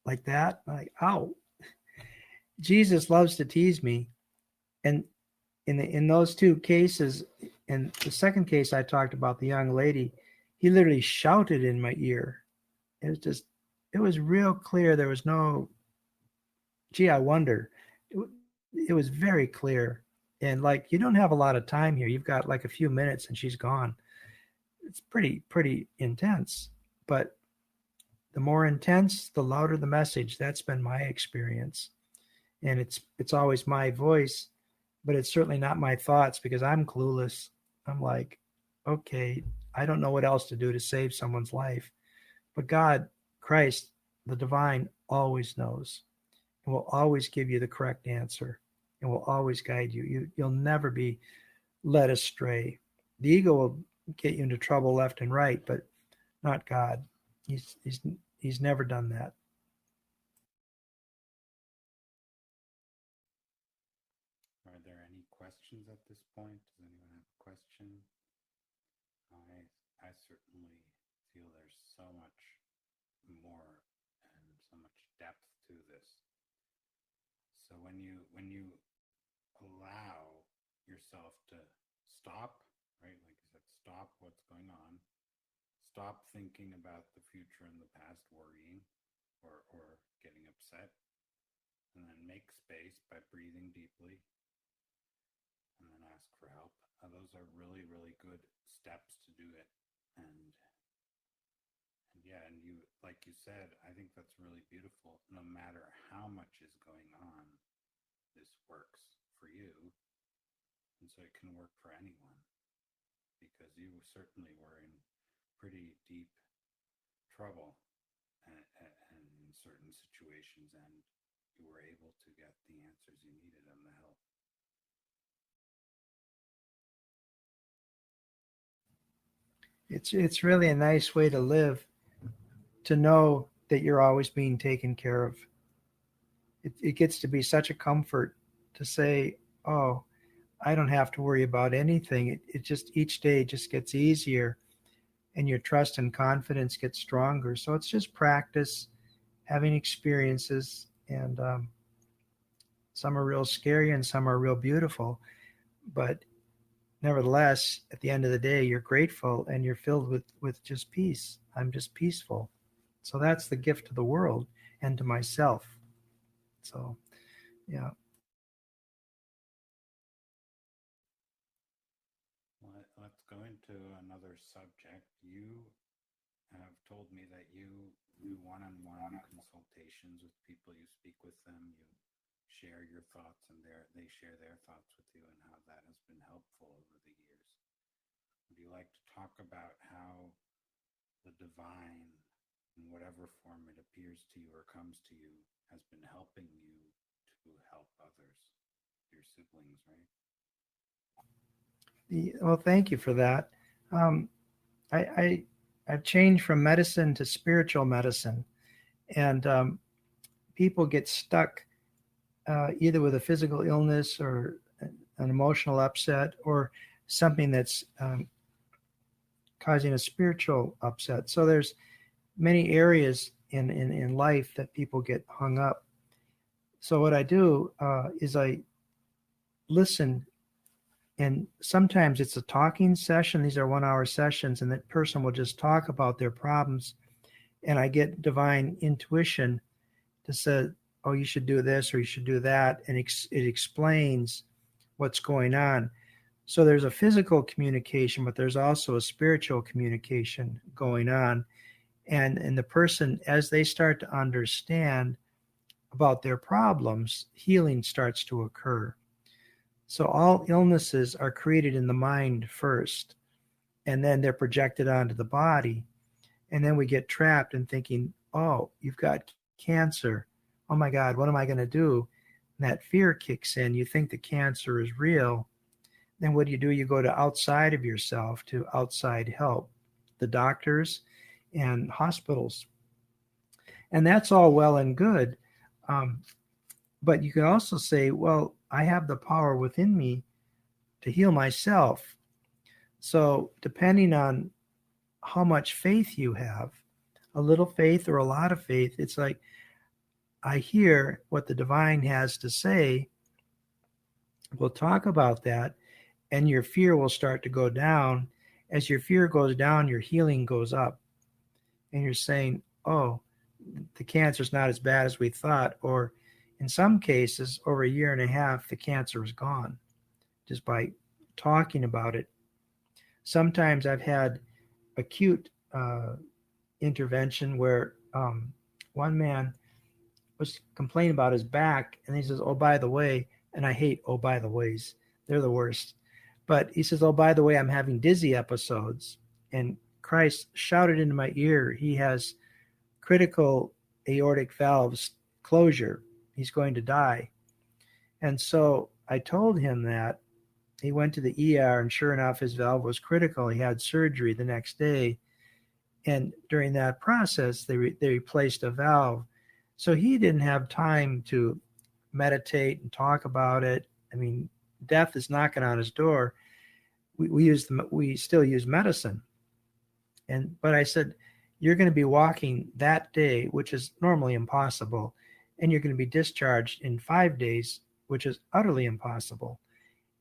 like that. I'm like, ow. Jesus loves to tease me. And in those two cases, in the second case I talked about, the young lady, he literally shouted in my ear. It was real clear. There was no, gee, I wonder. It was very clear. And like, you don't have a lot of time here. You've got like a few minutes and she's gone. It's pretty intense. But the more intense, the louder the message. That's been my experience. And it's always my voice, but it's certainly not my thoughts, because I'm clueless. I'm like, okay, I don't know what else to do to save someone's life. But God, Christ, the divine, always knows, and will always give you the correct answer, and will always guide you. You'll never be led astray. The ego will get you into trouble left and right, but not God. He's never done that. Are there any questions at this point? Does anyone have a question? I certainly feel there's so much more and so much depth to this. So when you allow yourself to stop, right? Like you said, stop what's going on, stop thinking about the future and the past, worrying or getting upset, and then make space by breathing deeply and then ask for help. Those are really, really good steps to do it. And yeah, and you, like you said, I think that's really beautiful. No matter how much is going on, this works for you. And so it can work for anyone because you certainly were in pretty deep trouble and in certain situations, and you were able to get the answers you needed and the help. It's really a nice way to live, to know that you're always being taken care of. It gets to be such a comfort to say, oh, I don't have to worry about anything. It just, each day just gets easier, and your trust and confidence gets stronger. So it's just practice, having experiences, and some are real scary and some are real beautiful. But nevertheless, at the end of the day, you're grateful and you're filled with just peace. I'm just peaceful. So that's the gift to the world and to myself. So, yeah. Let's go into another subject. You have told me that you do one-on-one consultations with people. You speak with them. You share your thoughts, and they share their thoughts with you, and how that has been helpful over the years. Would you like to talk about how the divine, in whatever form it appears to you or comes to you, has been helping you to help others, your siblings, right? Well, thank you for that. Um, I've changed from medicine to spiritual medicine, and people get stuck either with a physical illness or an emotional upset or something that's causing a spiritual upset. So there's many areas in life that people get hung up. So what I do is I listen, and sometimes it's a talking session. These are 1 hour sessions, and that person will just talk about their problems, and I get divine intuition to say, oh, you should do this or you should do that, and it explains what's going on. So there's a physical communication, but there's also a spiritual communication going on. And the person, as they start to understand about their problems, healing starts to occur. So all illnesses are created in the mind first, and then they're projected onto the body. And then we get trapped in thinking, oh, you've got cancer. Oh my God, what am I going to do? And that fear kicks in. You think the cancer is real. Then what do? You go to outside of yourself, to outside help, the doctors and hospitals. And that's all well and good. But you can also say, well, I have the power within me to heal myself. So depending on how much faith you have, a little faith or a lot of faith, it's like, I hear what the divine has to say. We'll talk about that, and your fear will start to go down. As your fear goes down, your healing goes up. And you're saying, oh, the cancer's not as bad as we thought. Or in some cases, over a year and a half, the cancer is gone just by talking about it. Sometimes I've had acute intervention where one man was complaining about his back, and he says, oh, by the way, and I hate oh, by the ways. They're the worst. But he says, oh, by the way, I'm having dizzy episodes. And Christ shouted into my ear, he has critical aortic valves closure. He's going to die. And so I told him that. He went to the ER, and sure enough, his valve was critical. He had surgery the next day. And during that process, they replaced a valve. So he didn't have time to meditate and talk about it. I mean, death is knocking on his door. We still use medicine. But I said, you're going to be walking that day, which is normally impossible. and you're going to be discharged in 5 days, which is utterly impossible.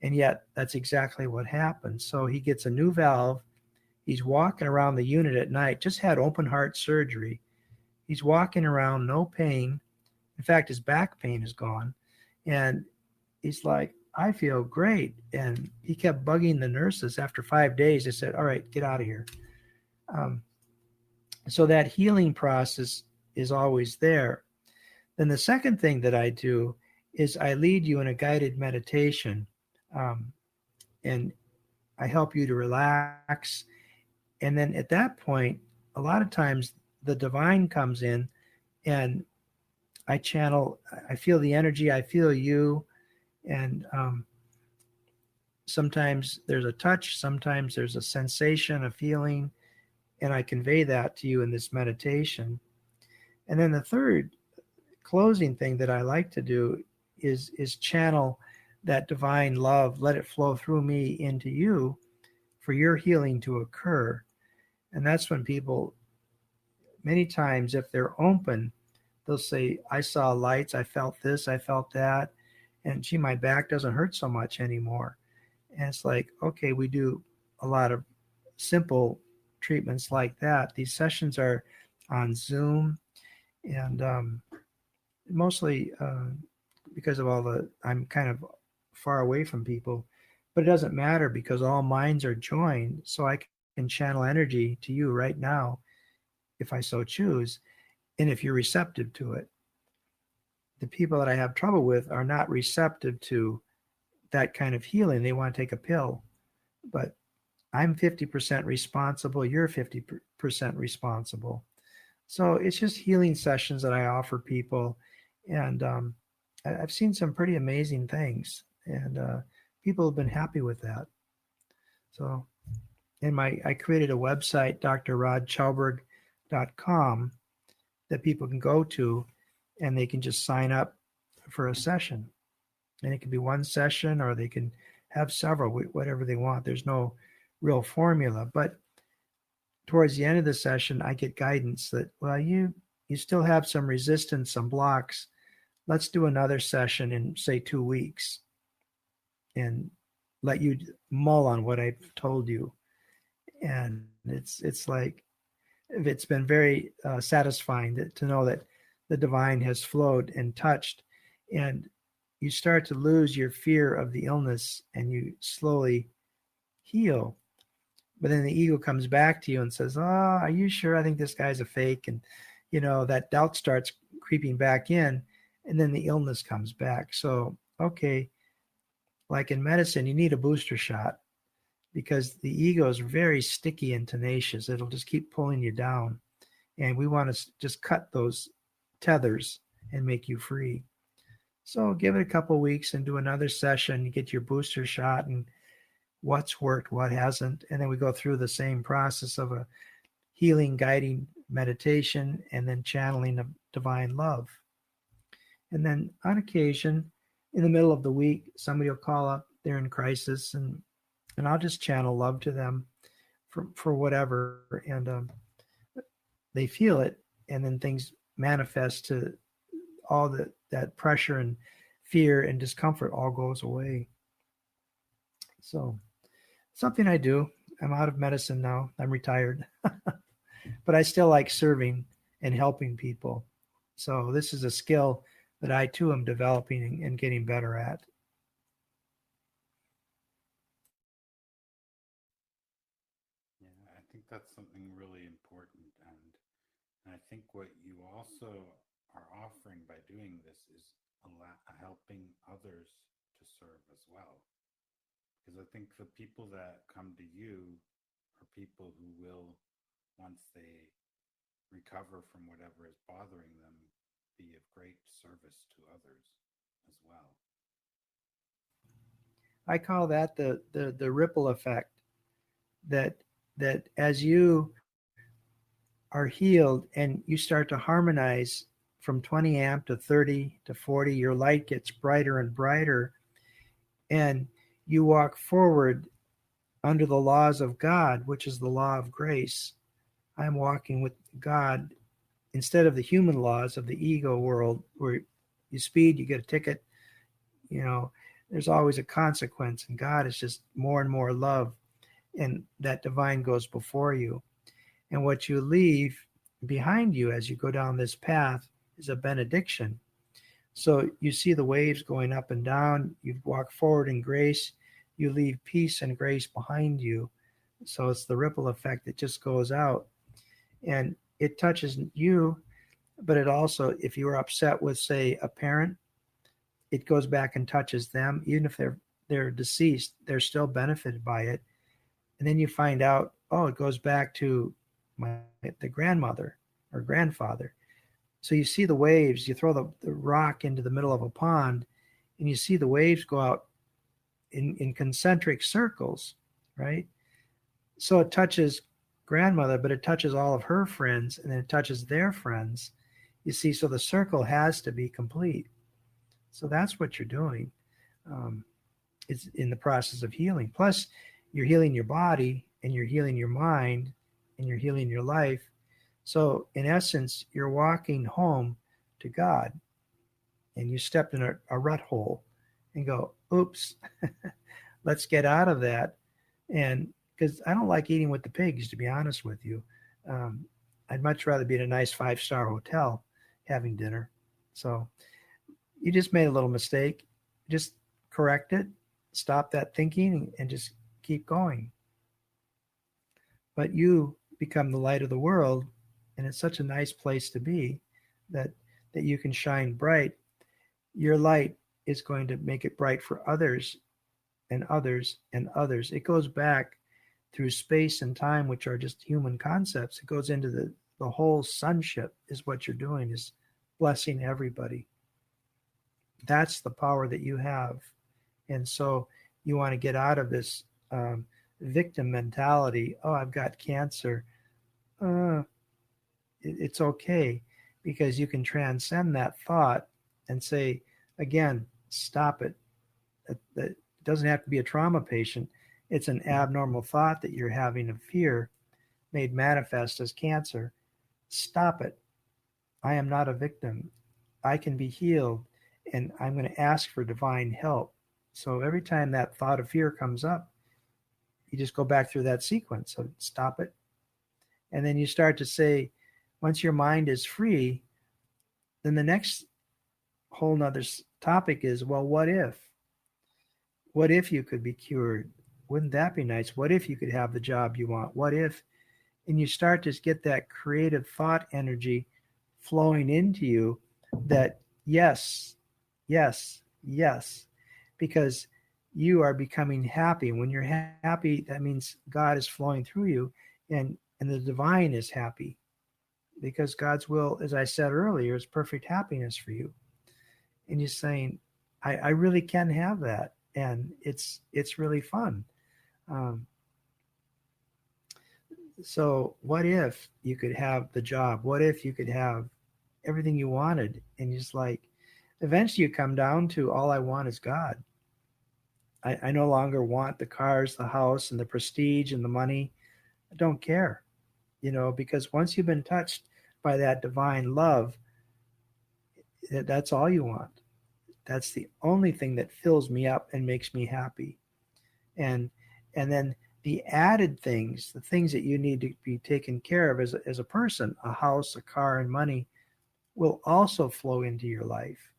And yet, that's exactly what happened. So he gets a new valve. He's walking around the unit at night, just had open heart surgery. He's walking around, no pain. In fact, his back pain is gone. And he's like, I feel great. And he kept bugging the nurses. After 5 days, they said, all right, get out of here. Um, so that healing process is always there. Then the second thing that I do is I lead you in a guided meditation. Um, and I help you to relax. And then at that point, a lot of times the divine comes in and I channel, I feel the energy, I feel you. And sometimes there's a touch, sometimes there's a sensation, a feeling, and I convey that to you in this meditation. And then the third closing thing that I like to do is channel that divine love, let it flow through me into you for your healing to occur. And that's when people, many times, if they're open, they'll say, I saw lights, I felt this, I felt that, and gee, my back doesn't hurt so much anymore. And it's like, okay, we do a lot of simple treatments like that. These sessions are on Zoom, and mostly because of all the, I'm kind of far away from people, but it doesn't matter because all minds are joined. So I can channel energy to you right now if I so choose, and if you're receptive to it. The people that I have trouble with are not receptive to that kind of healing. They want to take a pill, but I'm 50% responsible, you're 50% responsible. So it's just healing sessions that I offer people. And I've seen some pretty amazing things, and people have been happy with that. So, I created a website, drrodchelberg.com, that people can go to, and they can just sign up for a session. And it can be one session, or they can have several, whatever they want. There's no real formula, but towards the end of the session, I get guidance that, well, you still have some resistance, some blocks. Let's do another session in, say, 2 weeks, and let you mull on what I've told you. And it's like, it's been very satisfying to know that the divine has flowed and touched, and you start to lose your fear of the illness, and you slowly heal. But then the ego comes back to you and says, "Oh, are you sure? I think this guy's a fake." And that doubt starts creeping back in, and then the illness comes back. So, okay, like in medicine, you need a booster shot because the ego is very sticky and tenacious. It'll just keep pulling you down, and we want to just cut those tethers and make you free. So give it a couple of weeks and do another session. You get your booster shot and what's worked, what hasn't. And then we go through the same process of a healing, guiding meditation, and then channeling of divine love. And then on occasion, in the middle of the week, somebody will call up, they're in crisis, and I'll just channel love to them for whatever. And they feel it, and then things manifest to all that pressure and fear and discomfort all goes away. So something I do. I'm out of medicine now. I'm retired, but I still like serving and helping people. So this is a skill that I too am developing and getting better at. Yeah, I think that's something really important. And I think what you also are offering by doing this is helping others to serve as well. Because I think the people that come to you are people who will, once they recover from whatever is bothering them, be of great service to others as well. I call that the ripple effect. That as you are healed and you start to harmonize from 20 amp to 30 to 40, your light gets brighter and brighter, and you walk forward under the laws of God, which is the law of grace. I'm walking with God instead of the human laws of the ego world where you speed, you get a ticket, you know, there's always a consequence, and God is just more and more love, and that divine goes before you. And what you leave behind you as you go down this path is a benediction. So you see the waves going up and down, you walk forward in grace, you leave peace and grace behind you. So it's the ripple effect that just goes out, and it touches you, but it also, if you were upset with, say, a parent, it goes back and touches them. Even if they're deceased, they're still benefited by it. And then you find out, oh, it goes back to the grandmother or grandfather. So you see the waves, you throw the rock into the middle of a pond, and you see the waves go out in concentric circles, right? So it touches grandmother, but it touches all of her friends, and then it touches their friends. You see, so the circle has to be complete. So that's what you're doing. It's in the process of healing. Plus, you're healing your body, and you're healing your mind, and you're healing your life. So in essence, you're walking home to God, and you stepped in a rut hole and go, oops, let's get out of that. And because I don't like eating with the pigs, to be honest with you. I'd much rather be in a nice 5-star hotel having dinner. So you just made a little mistake. Just correct it, stop that thinking, and just keep going. But you become the light of the world, and it's such a nice place to be that you can shine bright. Your light is going to make it bright for others and others and others. It goes back through space and time, which are just human concepts. It goes into the whole sonship is what you're doing, is blessing everybody. That's the power that you have. And so you want to get out of this victim mentality. Oh, I've got cancer. It's okay, because you can transcend that thought and say, again, stop it. That doesn't have to be a trauma patient. It's an abnormal thought that you're having of fear made manifest as cancer. Stop it. I am not a victim. I can be healed, and I'm going to ask for divine help. So every time that thought of fear comes up, you just go back through that sequence. So stop it. And then you start to say, once your mind is free, then the next whole nother topic is, well, what if? What if you could be cured? Wouldn't that be nice? What if you could have the job you want? What if? And you start to get that creative thought energy flowing into you that yes, yes, yes, because you are becoming happy. When you're happy, that means God is flowing through you, and the divine is happy, because God's will, as I said earlier, is perfect happiness for you. And you're saying, I really can have that, and it's really fun. So what if you could have the job? What if you could have everything you wanted? And you're just like, eventually you come down to, all I want is God. I no longer want the cars, the house, and the prestige and the money. I don't care, because once you've been touched by that divine love, that's all you want. That's the only thing that fills me up and makes me happy. And then the added things, the things that you need to be taken care of as a person, a house, a car, and money, will also flow into your life.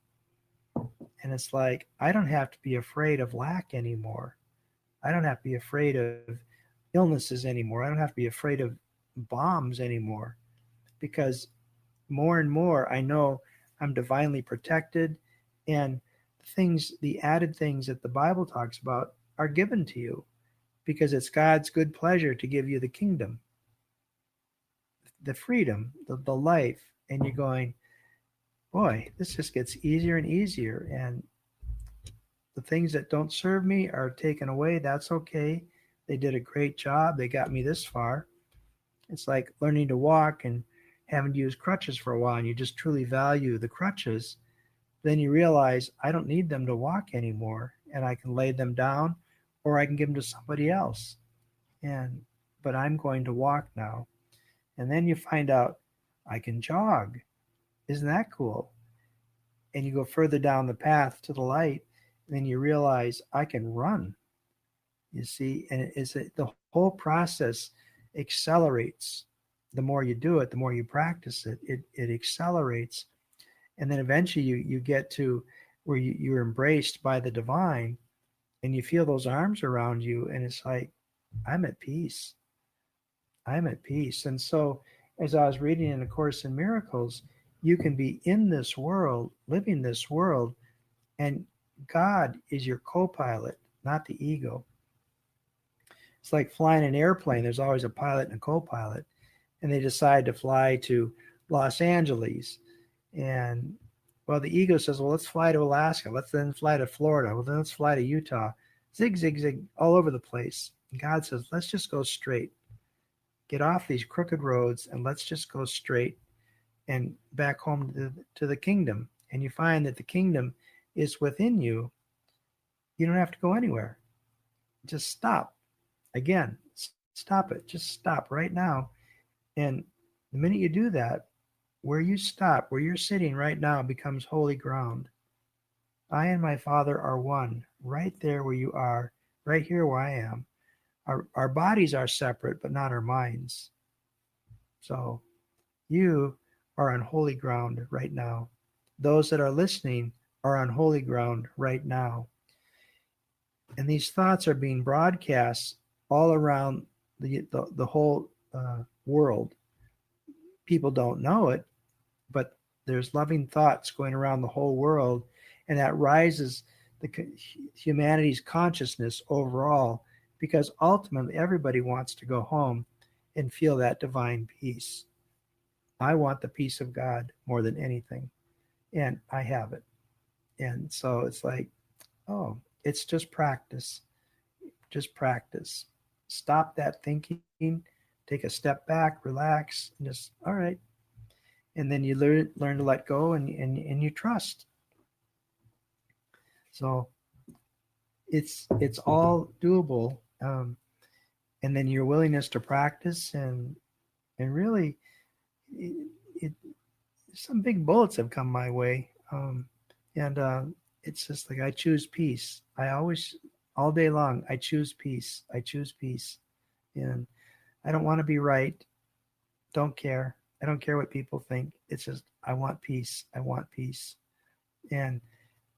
And it's like, I don't have to be afraid of lack anymore. I don't have to be afraid of illnesses anymore. I don't have to be afraid of bombs anymore, because more and more I know I'm divinely protected, and the added things that the Bible talks about are given to you, because it's God's good pleasure to give you the kingdom, the freedom, the life. And you're going, boy, this just gets easier and easier. And the things that don't serve me are taken away. That's okay. They did a great job. They got me this far. It's like learning to walk and having to use crutches for a while, and you just truly value the crutches. Then you realize, I don't need them to walk anymore, and I can lay them down, or I can give them to somebody else. But I'm going to walk now. And then you find out, I can jog. Isn't that cool? And you go further down the path to the light, and then you realize I can run. You see, and the whole process accelerates. The more you do it, the more you practice it, it accelerates. And then eventually you get to where you're embraced by the divine, and you feel those arms around you, and it's like, I'm at peace. I'm at peace. And so, as I was reading in A Course in Miracles, you can be in this world, living this world, and God is your co pilot, not the ego. It's like flying an airplane. There's always a pilot and a co pilot. And they decide to fly to Los Angeles. And, well, the ego says, well, let's fly to Alaska. Let's then fly to Florida. Well, then let's fly to Utah. Zig, zig, zig, all over the place. And God says, let's just go straight. Get off these crooked roads and let's just go straight and back home to the kingdom. And you find that the kingdom is within you. You don't have to go anywhere. Just stop. Again, stop it. Just stop right now. And the minute you do that, where you stop, where you're sitting right now becomes holy ground. I and my Father are one, right there where you are, right here where I am. Our bodies are separate, but not our minds. So you are on holy ground right now. Those that are listening are on holy ground right now. And these thoughts are being broadcast all around the whole world. People don't know it, but there's loving thoughts going around the whole world, and that rises humanity's consciousness overall, because ultimately everybody wants to go home and feel that divine peace. I want the peace of God more than anything, and I have it. And so it's like, oh, it's just practice. Just practice. Stop that thinking, take a step back, relax, and just, all right. And then you learn to let go, and you trust. So it's all doable. And then your willingness to practice, and really, some big bullets have come my way. And it's just like, I choose peace. I always, all day long, I choose peace. I choose peace. And I don't want to be right. Don't care. I don't care what people think. It's just, I want peace. I want peace. And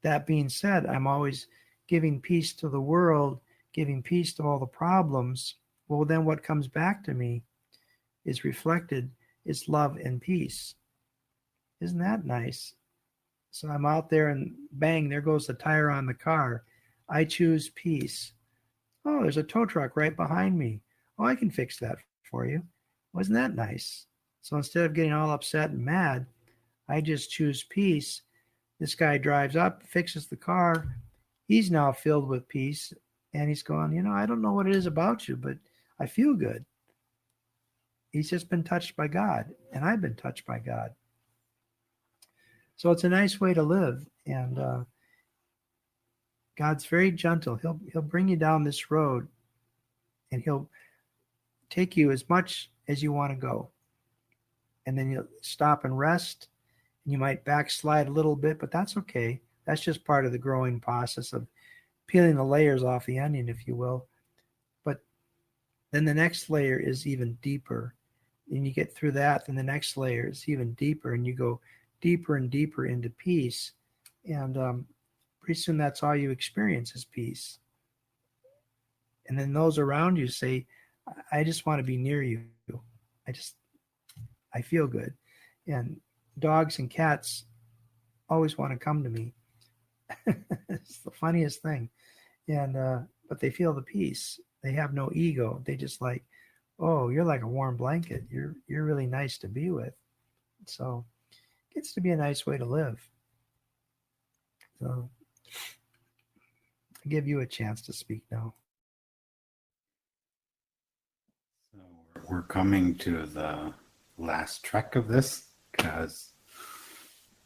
that being said, I'm always giving peace to the world, giving peace to all the problems. Well, then what comes back to me is reflected is love and peace. Isn't that nice? So I'm out there and bang, there goes the tire on the car. I choose peace. Oh, there's a tow truck right behind me. Oh, I can fix that for you. Wasn't that nice? So instead of getting all upset and mad, I just choose peace. This guy drives up, fixes the car. He's now filled with peace. And he's going, I don't know what it is about you, but I feel good. He's just been touched by God, and I've been touched by God. So it's a nice way to live. And God's very gentle. He'll bring you down this road, and he'll take you as much as you want to go. And then you'll stop and rest. And you might backslide a little bit, but that's okay. That's just part of the growing process of peeling the layers off the onion, if you will. But then the next layer is even deeper. And you get through that, then the next layer is even deeper, and you go deeper and deeper into peace. And pretty soon that's all you experience is peace. And then those around you say, I just want to be near you. I feel good. And dogs and cats always want to come to me. It's the funniest thing. And but they feel the peace. They have no ego. They just like, oh, you're like a warm blanket. You're really nice to be with. So it gets to be a nice way to live. So I give you a chance to speak now. So we're coming to the last trek of this, because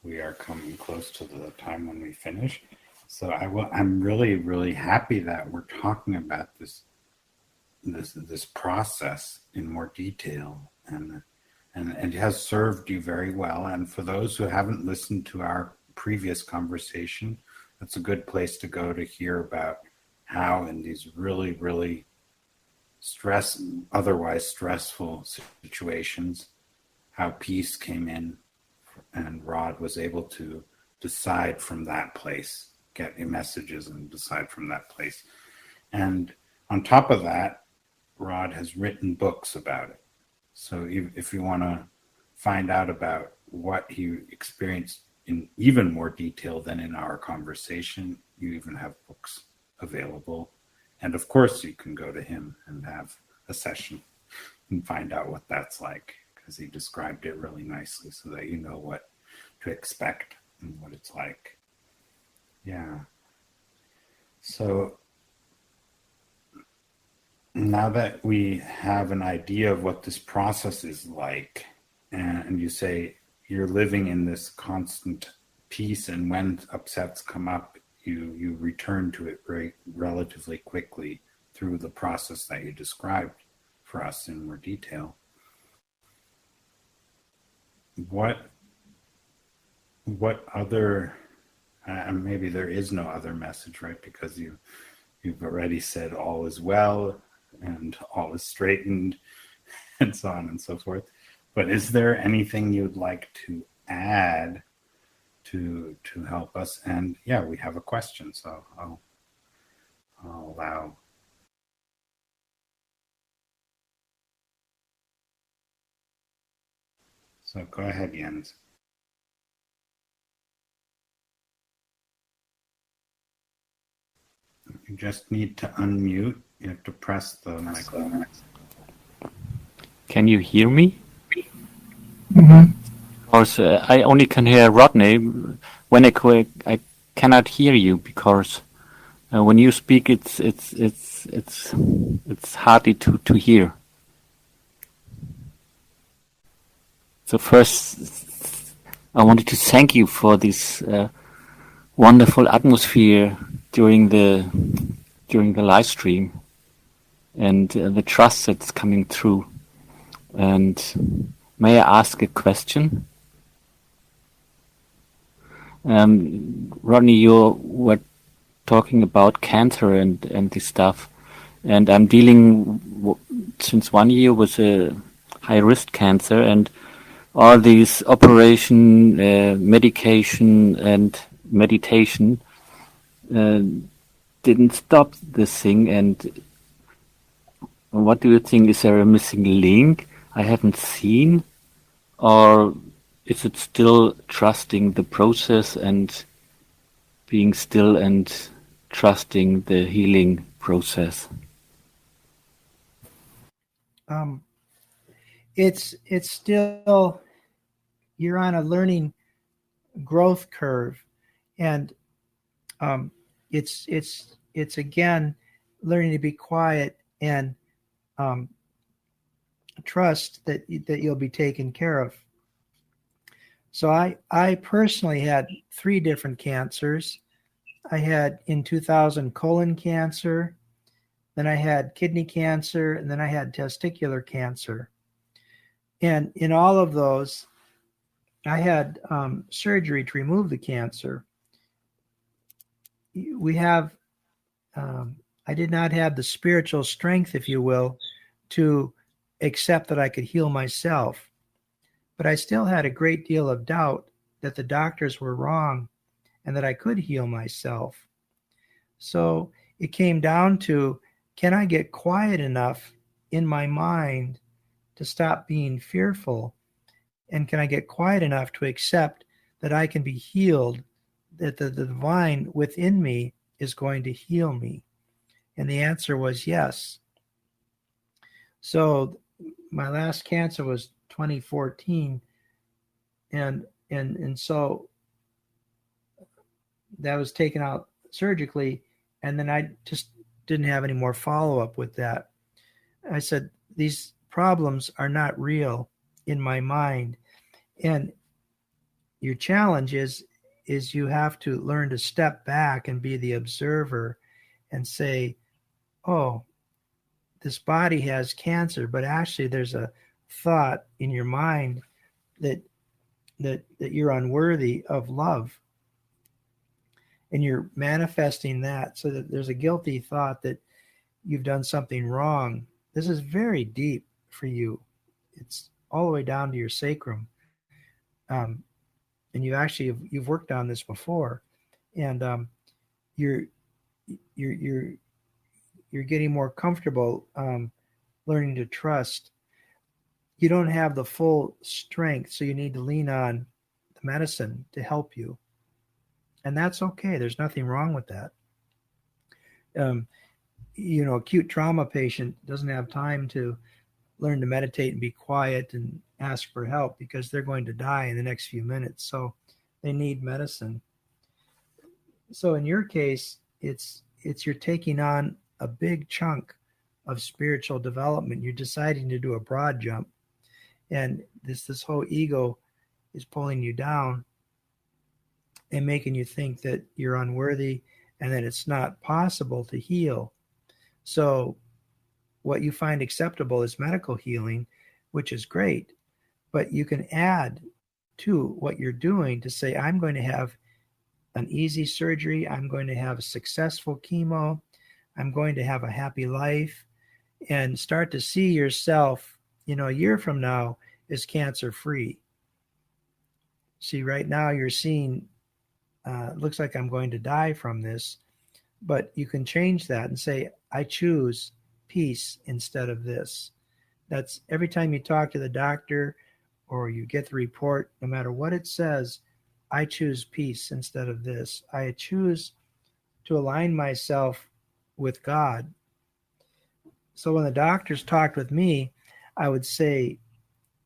we are coming close to the time when we finish. So I'm really, really happy that we're talking about this process in more detail. And and it has served you very well. And for those who haven't listened to our previous conversation, that's a good place to go to hear about how in these really, really otherwise stressful situations, how peace came in and Rod was able to decide from that place, get messages and decide from that place. And on top of that, Rod has written books about it. So if you want to find out about what he experienced in even more detail than in our conversation, you even have books available. And of course, you can go to him and have a session and find out what that's like, because he described it really nicely so that you know what to expect and what it's like. Yeah. So now that we have an idea of what this process is like, and you say you're living in this constant peace, and when upsets come up, you return to it very relatively quickly through the process that you described for us in more detail. What other, maybe there is no other message, right? Because you've already said all is well and all is straightened and so on and so forth. But is there anything you'd like to add to help us? And yeah, we have a question, so I'll allow. So go ahead, Jens. You just need to unmute. You have to press the microphone. Can you hear me? Mm-hmm. Because I only can hear Rodney. When I cannot hear you because when you speak, it's hardly to hear. So first, I wanted to thank you for this wonderful atmosphere during the live stream and the trust that's coming through. And may I ask a question? Rodney, you were talking about cancer and this stuff, and I'm dealing since 1 year with a high risk cancer, and all these operation, medication, and meditation didn't stop this thing. And what do you think? Is there a missing link I haven't seen, or is it still trusting the process and being still and trusting the healing process? It's still, you're on a learning growth curve, and it's again learning to be quiet and trust that you'll be taken care of. So I personally had 3 different cancers. I had in 2000 colon cancer, then I had kidney cancer, and then I had testicular cancer. And in all of those, I had surgery to remove the cancer. I did not have the spiritual strength, if you will, to accept that I could heal myself. But I still had a great deal of doubt that the doctors were wrong and that I could heal myself. So it came down to, can I get quiet enough in my mind to stop being fearful? And can I get quiet enough to accept that I can be healed, that the divine within me is going to heal me? And the answer was yes. So my last cancer was 2014, and so that was taken out surgically, and then I just didn't have any more follow-up with that. I said, these problems are not real in my mind. And your challenge is you have to learn to step back and be the observer and say, oh, this body has cancer, but actually there's a thought in your mind that you're unworthy of love, and you're manifesting that, so that there's a guilty thought that you've done something wrong. This is very deep for you. It's all the way down to your sacrum, and you've worked on this before, and you're you're you're getting more comfortable, learning to trust. You don't have the full strength, so you need to lean on the medicine to help you, and that's okay. There's nothing wrong with that. Acute trauma patient doesn't have time to learn to meditate and be quiet and ask for help, because they're going to die in the next few minutes. So they need medicine. So in your case, it's you're taking on a big chunk of spiritual development. You're deciding to do a broad jump, and this whole ego is pulling you down and making you think that you're unworthy and that it's not possible to heal. So what you find acceptable is medical healing, which is great, but you can add to what you're doing to say, I'm going to have an easy surgery, I'm going to have a successful chemo, I'm going to have a happy life, and start to see yourself, a year from now is cancer free. See, right now you're seeing, it looks like I'm going to die from this, but you can change that and say, I choose peace instead of this. That's every time you talk to the doctor or you get the report, no matter what it says, I choose peace instead of this. I choose to align myself with God. So when the doctors talked with me, I would say,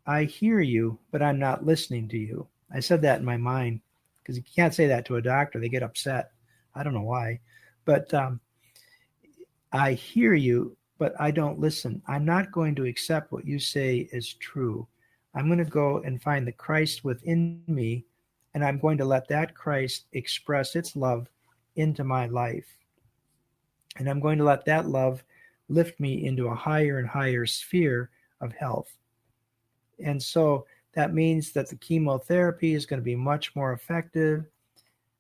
I hear you, but I'm not listening to you. I said that in my mind, because you can't say that to a doctor. They get upset. I don't know why. But I hear you, but I don't listen. I'm not going to accept what you say is true. I'm going to go and find the Christ within me, and I'm going to let that Christ express its love into my life. And I'm going to let that love lift me into a higher and higher sphere of health. And so that means that the chemotherapy is going to be much more effective.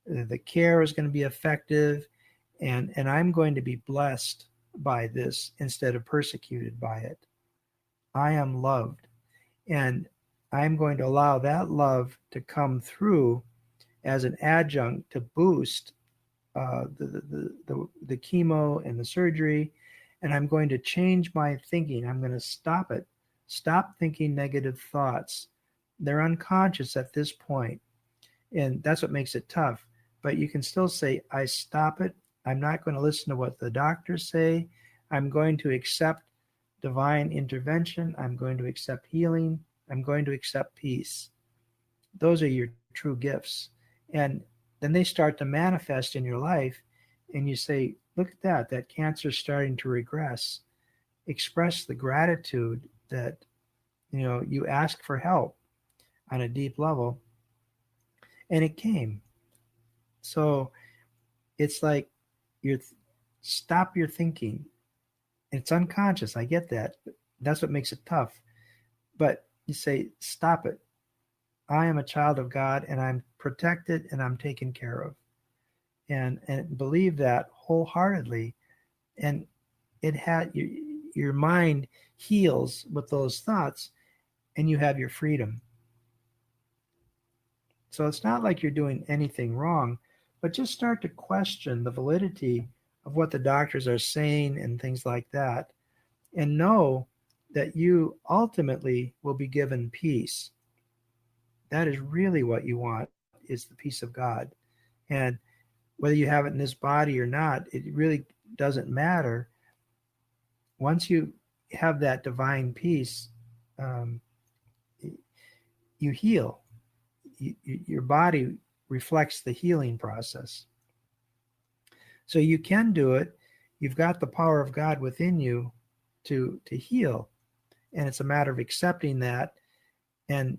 The care is going to be effective. And I'm going to be blessed by this instead of persecuted by it. I am loved. And I'm going to allow that love to come through as an adjunct to boost the chemo and the surgery. And I'm going to change my thinking. I'm going to stop it. Stop thinking negative thoughts. They're unconscious at this point. And that's what makes it tough. But you can still say, I stop it. I'm not going to listen to what the doctors say. I'm going to accept divine intervention. I'm going to accept healing. I'm going to accept peace. Those are your true gifts. And then they start to manifest in your life. And you say, look at that cancer is starting to regress. Express the gratitude that, you ask for help on a deep level. And it came. So it's like stop your thinking. It's unconscious. I get that. That's what makes it tough. But you say, stop it. I am a child of God, and I'm protected, and I'm taken care of. And believe that wholeheartedly. And your mind heals with those thoughts, and you have your freedom. So it's not like you're doing anything wrong, but just start to question the validity of what the doctors are saying and things like that, and know that you ultimately will be given peace. That is really what you want, is the peace of God. And whether you have it in this body or not, it really doesn't matter. Once you have that divine peace, you heal. Your body reflects the healing process. So you can do it. You've got the power of God within you to heal. And it's a matter of accepting that and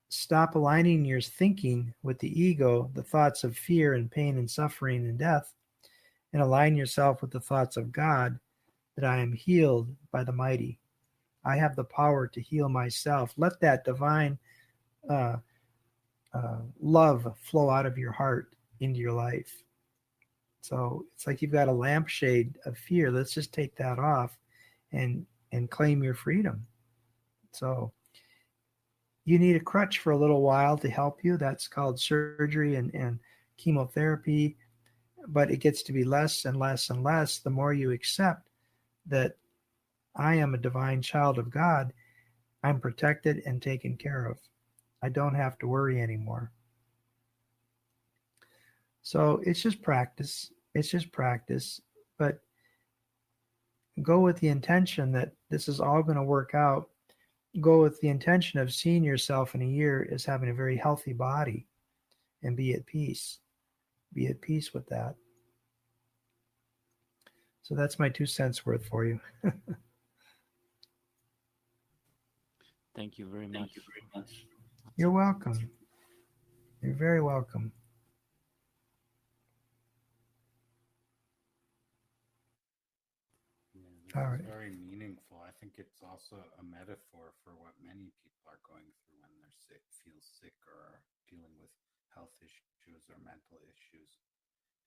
stop aligning your thinking with the ego, the thoughts of fear and pain and suffering and death, and align yourself with the thoughts of God, that I am healed by the mighty. I have the power to heal myself. Let that divine uh, love flow out of your heart into your life. So it's like you've got a lampshade of fear. Let's just take that off and claim your freedom. So you need a crutch for a little while to help you. That's called surgery and chemotherapy. But it gets to be less and less and less the more you accept that I am a divine child of God. I'm protected and taken care of. I don't have to worry anymore. So it's just practice. It's just practice. But go with the intention that this is all going to work out. Go with the intention of seeing yourself in a year as having a very healthy body and be at peace. Be at peace with that. So that's my 2 cents worth for you. Thank you very much. You're welcome. You're very welcome. Yeah, this All is right. very meaningful. I think it's also a metaphor for what many people are going through when they're sick, feel sick, or are dealing with health issues or mental issues.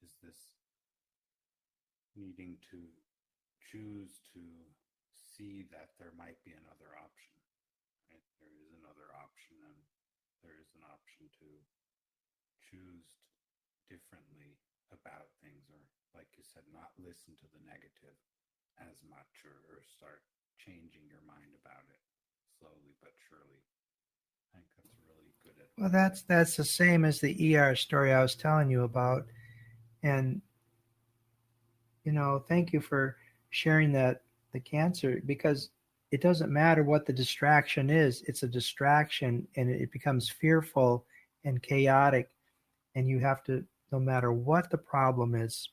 Is this needing to choose to see that there might be another option, right? There is another option, and there is an option to choose differently about things, or like you said, not listen to the negative as much, or start changing your mind about it slowly but surely. I think that's really good advice. Well, that's the same as the ER story I was telling you about. And thank you for sharing that the cancer, because it doesn't matter what the distraction is. It's a distraction and it becomes fearful and chaotic, and you have to, no matter what the problem is,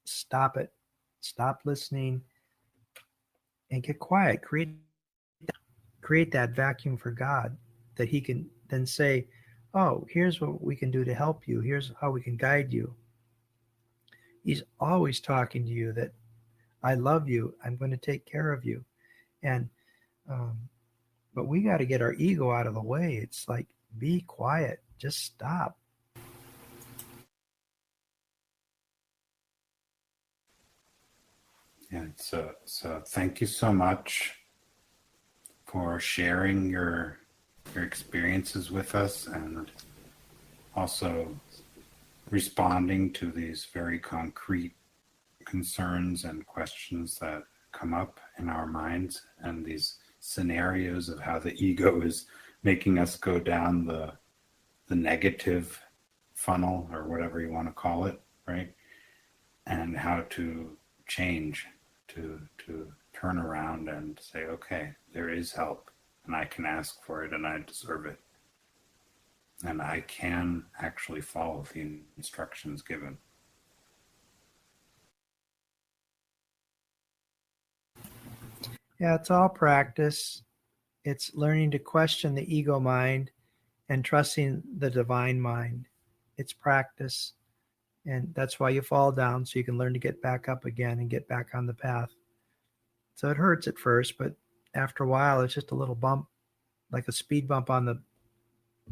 stop it. Stop listening and get quiet. Create that vacuum for God that he can then say, "Oh, here's what we can do to help you. Here's how we can guide you." He's always talking to you that I love you. I'm going to take care of you. And um, but we got to get our ego out of the way. It's like, be quiet. Just stop. Yeah, so thank you so much for sharing your experiences with us, and also responding to these very concrete concerns and questions that come up in our minds, and these scenarios of how the ego is making us go down the negative funnel, or whatever you want to call it, right? And how to change, to turn around and say, okay, there is help, and I can ask for it, and I deserve it, and I can actually follow the instructions given. Yeah, it's all practice. It's learning to question the ego mind and trusting the divine mind. It's practice. And that's why you fall down, so you can learn to get back up again and get back on the path. So it hurts at first, but after a while, it's just a little bump, like a speed bump on the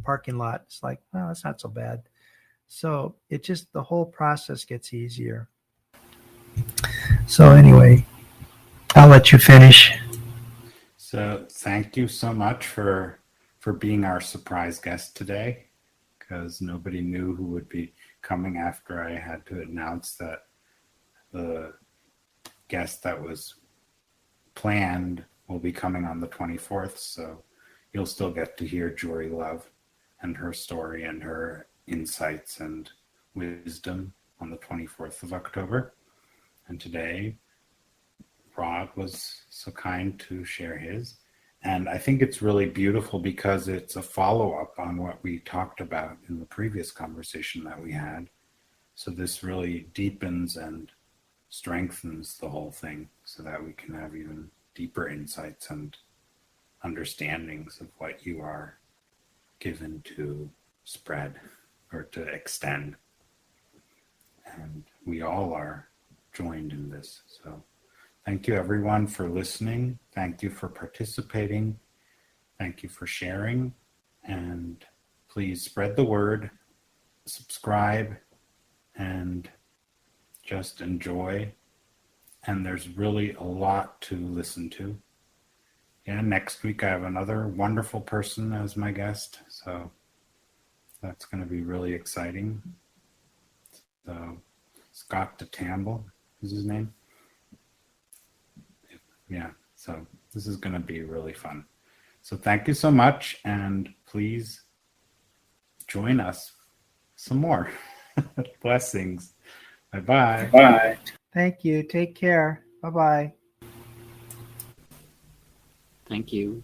parking lot. It's like, well, that's not so bad. So it just, the whole process gets easier. So anyway, I'll let you finish. So thank you so much for being our surprise guest today, because nobody knew who would be coming after I had to announce that the guest that was planned will be coming on the 24th. So you'll still get to hear Jory Love and her story and her insights and wisdom on the 24th of October. And today, Rod was so kind to share his. And I think it's really beautiful because it's a follow up on what we talked about in the previous conversation that we had. So this really deepens and strengthens the whole thing so that we can have even deeper insights and understandings of what you are given to spread or to extend. And we all are joined in this. So Thank you, everyone, for listening. Thank you for participating. Thank you for sharing. And please spread the word, subscribe, and just enjoy. And there's really a lot to listen to. Yeah, next week I have another wonderful person as my guest. So that's going to be really exciting. So Scott DeTamble is his name. Yeah, so this is going to be really fun. So thank you so much, and please join us some more. Blessings. Bye-bye. Bye. Thank you. Take care. Bye bye. Thank you.